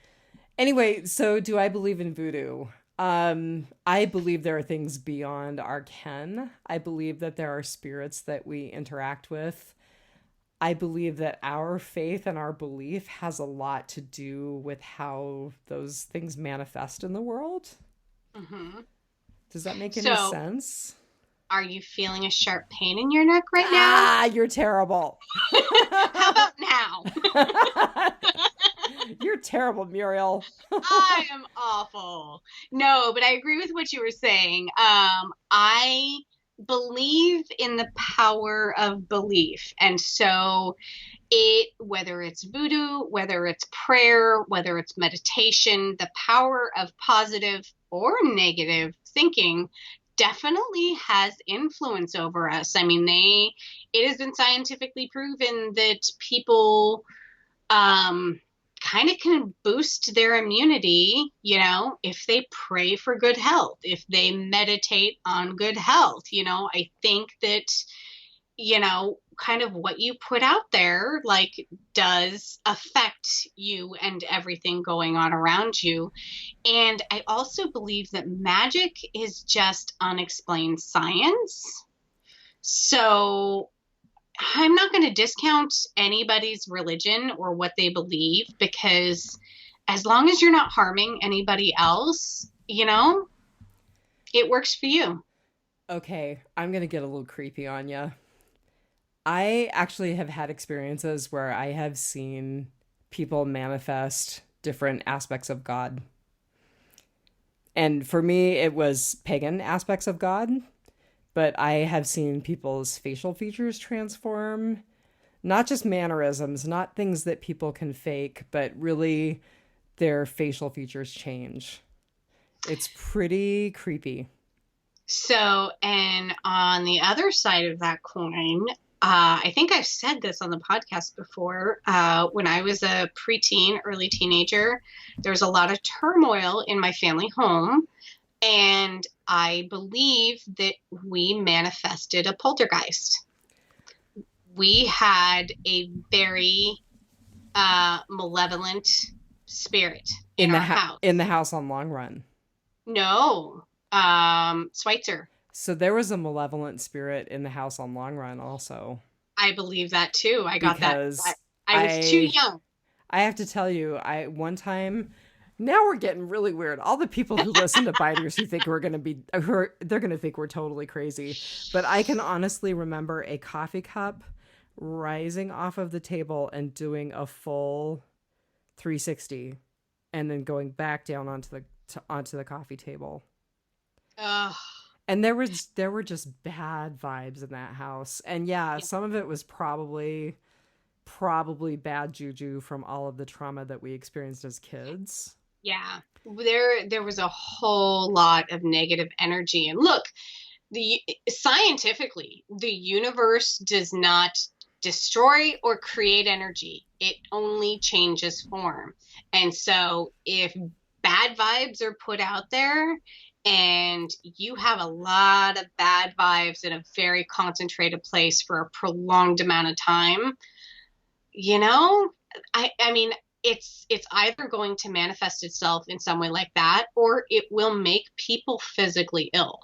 Anyway, so do I believe in voodoo? I believe there are things beyond our ken. I believe that there are spirits that we interact with. I believe that our faith and our belief has a lot to do with how those things manifest in the world. Mm-hmm. Does that make any sense? Are you feeling a sharp pain in your neck right now? Ah, you're terrible. How about now? You're terrible, Muriel. I am awful. No, but I agree with what you were saying. I believe in the power of belief. And so whether it's voodoo, whether it's prayer, whether it's meditation, the power of positive or negative thinking definitely has influence over us. I mean, it has been scientifically proven that people kind of can boost their immunity, if they pray for good health, if they meditate on good health. I think that, kind of what you put out there, does affect you and everything going on around you. And I also believe that magic is just unexplained science. So I'm not going to discount anybody's religion or what they believe, because as long as you're not harming anybody else, it works for you. Okay, I'm going to get a little creepy on you. I actually have had experiences where I have seen people manifest different aspects of God. And for me, it was pagan aspects of God. But I have seen people's facial features transform. Not just mannerisms, not things that people can fake, but really their facial features change. It's pretty creepy. So, and on the other side of that coin, I think I've said this on the podcast before. When I was a preteen, early teenager, there was a lot of turmoil in my family home. And I believe that we manifested a poltergeist. We had a very malevolent spirit in our house. In the house on Long Run? No, Schweitzer. So there was a malevolent spirit in the house on Long Run also. I believe that too. I got that. I was too young. I have to tell you, one time... Now we're getting really weird. All the people who listen to Biters who think they're going to think we're totally crazy. But I can honestly remember a coffee cup rising off of the table and doing a full 360 and then going back down onto the coffee table. Ugh. And there were just bad vibes in that house. And yeah, some of it was probably bad juju from all of the trauma that we experienced as kids. Yeah. There was a whole lot of negative energy. And look, the scientifically, the universe does not destroy or create energy. It only changes form. And so if bad vibes are put out there and you have a lot of bad vibes in a very concentrated place for a prolonged amount of time, you know, I mean, it's either going to manifest itself in some way like that, or it will make people physically ill.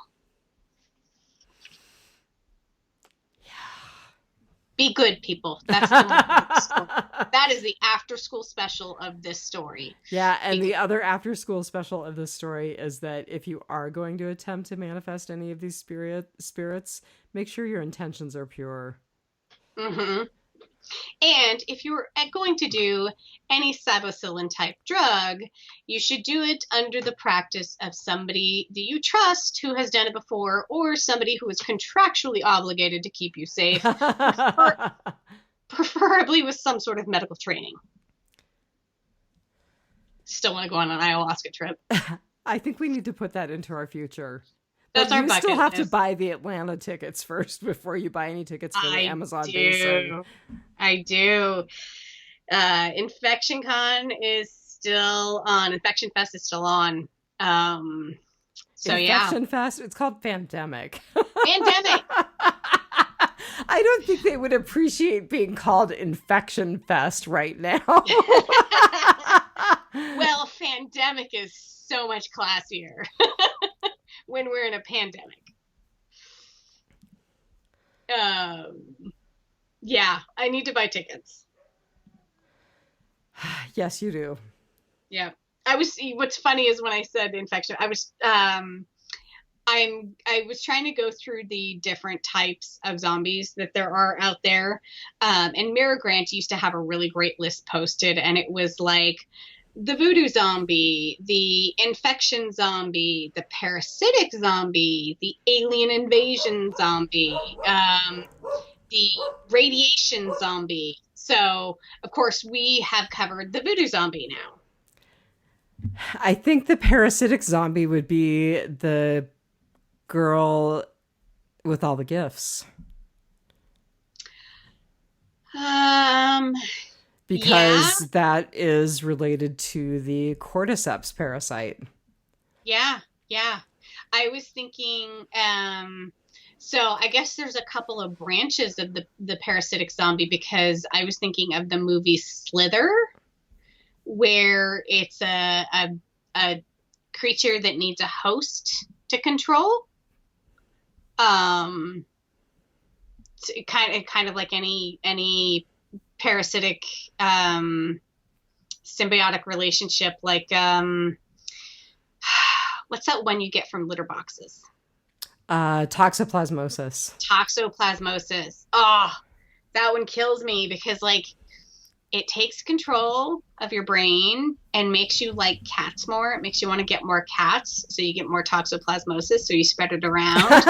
Be good, people. That's the moral of the story. That is the after school special of this story. Yeah, and the other after school special of this story is that if you are going to attempt to manifest any of these spirits, make sure your intentions are pure. Mm-hmm. And if you're going to do any psilocybin type drug, you should do it under the practice of somebody that you trust who has done it before, or somebody who is contractually obligated to keep you safe, preferably with some sort of medical training. Still want to go on an ayahuasca trip. I think we need to put that into our future. That's our bucket. You still have to buy the Atlanta tickets first before you buy any tickets for the Amazon Basin. I do. Infection Con is still on. Infection Fest is still on. Infection Fest? It's called Pandemic. Pandemic. I don't think they would appreciate being called Infection Fest right now. Well, Pandemic is so much classier. When we're in a pandemic. Yeah, I need to buy tickets. Yes, you do. Yeah. What's funny is when I said infection, I was trying to go through the different types of zombies that there are out there. And Mira Grant used to have a really great list posted, and it was like the voodoo zombie, the infection zombie, the parasitic zombie, the alien invasion zombie, the radiation zombie. So, of course, we have covered the voodoo zombie now. I think the parasitic zombie would be the girl with all the gifts. Because that is related to the cordyceps parasite. Yeah. I was thinking, so I guess there's a couple of branches of the parasitic zombie, because I was thinking of the movie Slither, where it's a creature that needs a host to control. It's kind of like any parasitic symbiotic relationship, like what's that one you get from litter boxes? Toxoplasmosis. Oh, that one kills me, because like it takes control of your brain and makes you like cats more. It makes you want to get more cats, so you get more toxoplasmosis, so you spread it around.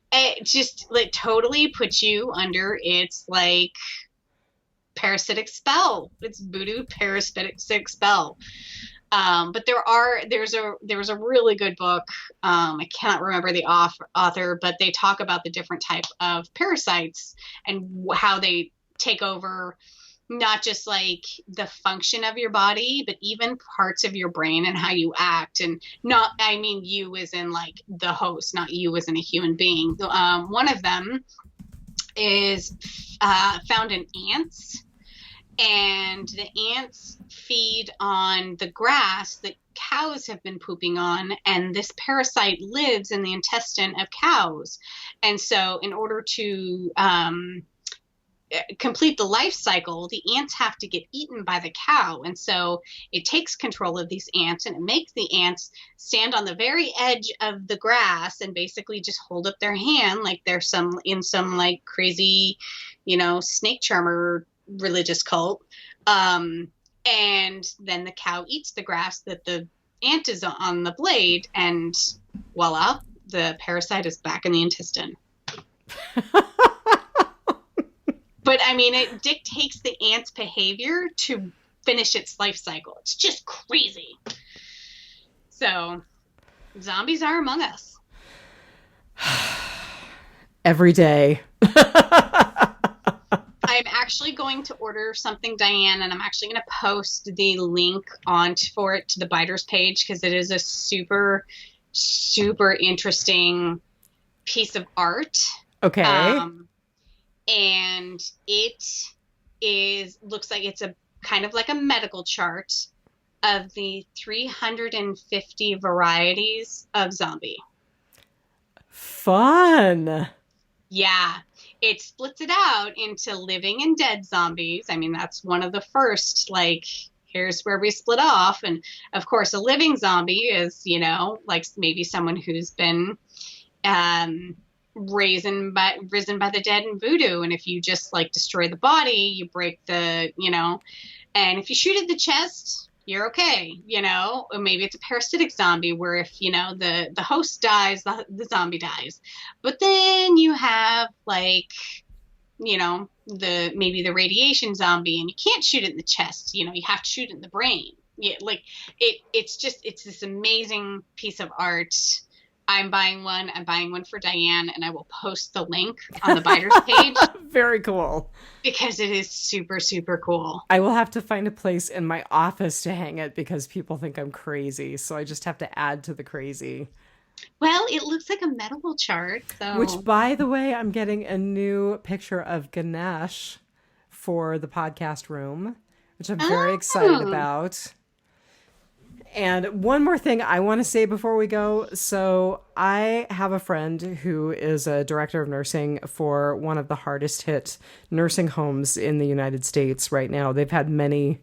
It just like totally puts you under its like parasitic spell. It's voodoo parasitic spell. But there's a really good book. I cannot remember the author, but they talk about the different type of parasites and how they take over not just like the function of your body, but even parts of your brain and how you act. And not, I mean, you as in like the host, not you as in a human being. One of them is found in ants, and the ants feed on the grass that cows have been pooping on, and this parasite lives in the intestine of cows. And so in order to complete the life cycle, the ants have to get eaten by the cow. And so it takes control of these ants, and it makes the ants stand on the very edge of the grass and basically just hold up their hand like they're in some like crazy, snake charmer religious cult. And then the cow eats the grass that the ant is on the blade, and voila, the parasite is back in the intestine. But I mean, it dictates the ant's behavior to finish its life cycle. It's just crazy. So zombies are among us. Every day. I'm actually going to order something, Diane, and I'm actually going to post the link for it to the Biters page, because it is a super, super interesting piece of art. Okay. And it looks like it's a kind of like a medical chart of the 350 varieties of zombie. Fun. Yeah. It splits it out into living and dead zombies. I mean, that's one of the first, like, here's where we split off. And of course, a living zombie is, you know, like maybe someone who's been risen by the dead in voodoo. And if you just like destroy the body, you break the, you know, and if you shoot at the chest, you're okay, you know. Or maybe it's a parasitic zombie where if, you know, the host dies, the zombie dies. But then you have like, you know, maybe the radiation zombie, and you can't shoot it in the chest, you know, you have to shoot it in the brain. Yeah, like it's this amazing piece of art. I'm buying one for Diane, and I will post the link on the Biters page. Very cool. Because it is super, super cool. I will have to find a place in my office to hang it because people think I'm crazy. So I just have to add to the crazy. Well, it looks like a medical chart. So. Which, by the way, I'm getting a new picture of Ganesh for the podcast room, which I'm very excited about. And one more thing I want to say before we go. So I have a friend who is a director of nursing for one of the hardest hit nursing homes in the United States right now. They've had many,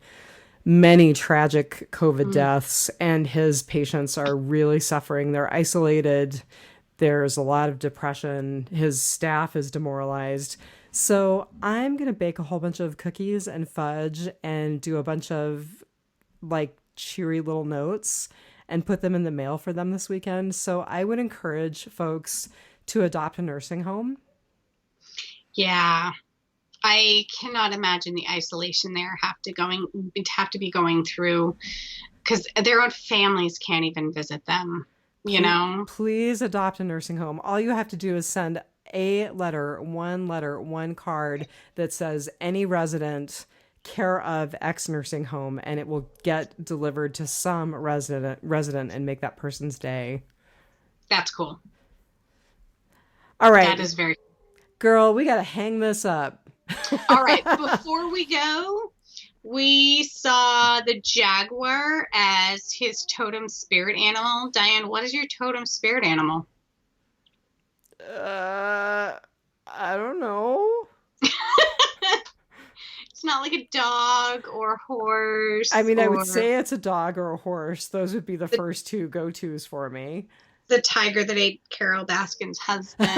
many tragic COVID deaths, and his patients are really suffering. They're isolated. There's a lot of depression. His staff is demoralized. So I'm going to bake a whole bunch of cookies and fudge and do a bunch of like cheery little notes and put them in the mail for them this weekend. So I would encourage folks to adopt a nursing home. Yeah. I cannot imagine the isolation they're have to be going through, because their own families can't even visit them, you know? Please adopt a nursing home. All you have to do is send one card that says any resident care of X nursing home, and it will get delivered to some resident and make that person's day. That's cool. All right. That is very girl, we got to hang this up. All right. Before we go, we saw the jaguar as his totem spirit animal. Diane, what is your totem spirit animal? I don't know. Not like a dog or a horse. I mean, I would say it's a dog or a horse. Those would be the first two go-tos for me. The tiger that ate Carol Baskin's husband.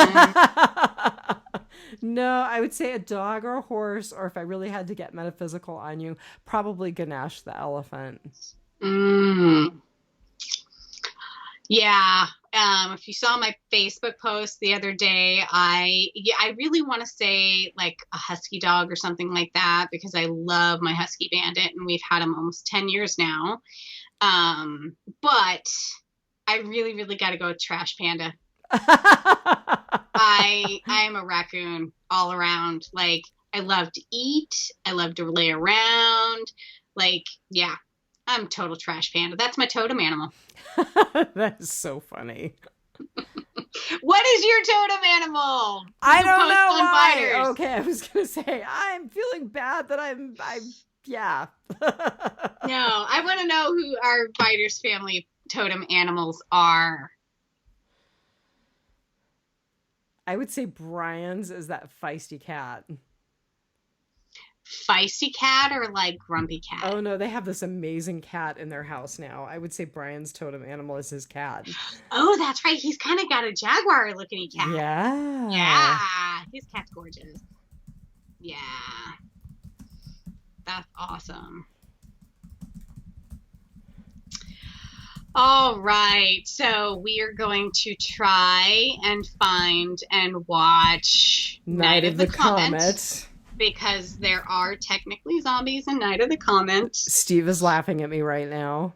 No, I would say a dog or a horse, or if I really had to get metaphysical on you, probably Ganesh the elephant. Yeah. If you saw my Facebook post the other day, I really want to say like a husky dog or something like that, because I love my husky bandit, and we've had him almost 10 years now. But I really, really got to go with trash panda. I am a raccoon all around. Like, I love to eat. I love to lay around. Like, yeah. I'm total trash panda. That's my totem animal. That is so funny. What is your totem animal? I don't know why. Biters. Okay, I was gonna say I'm feeling bad that I'm yeah. No, I want to know who our Biters family totem animals are. I would say Brian's is that feisty cat. Feisty cat or like grumpy cat? Oh no, they have this amazing cat in their house now. I would say Brian's totem animal is his cat. Oh, that's right. He's kind of got a jaguar looking cat. Yeah. Yeah. His cat's gorgeous. Yeah. That's awesome. All right. So we are going to try and find and watch Night of the Comet. because there are technically zombies in Night of the Comments. Steve is laughing at me right now.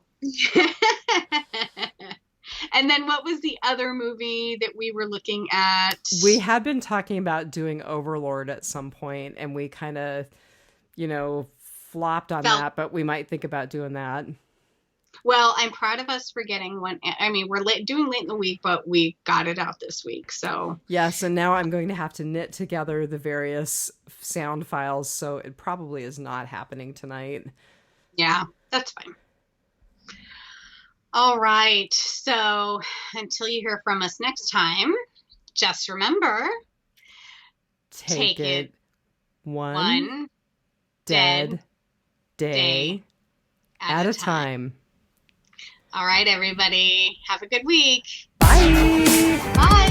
And then what was the other movie that we were looking at? We had been talking about doing Overlord at some point, and we kind of, flopped on that, but we might think about doing that. Well, I'm proud of us for getting one. I mean, we're doing late in the week, but we got it out this week, so. Yes, and now I'm going to have to knit together the various sound files, so it probably is not happening tonight. Yeah, that's fine. All right, so until you hear from us next time, just remember, take it one dead day at a time. All right, everybody, have a good week. Bye. Bye.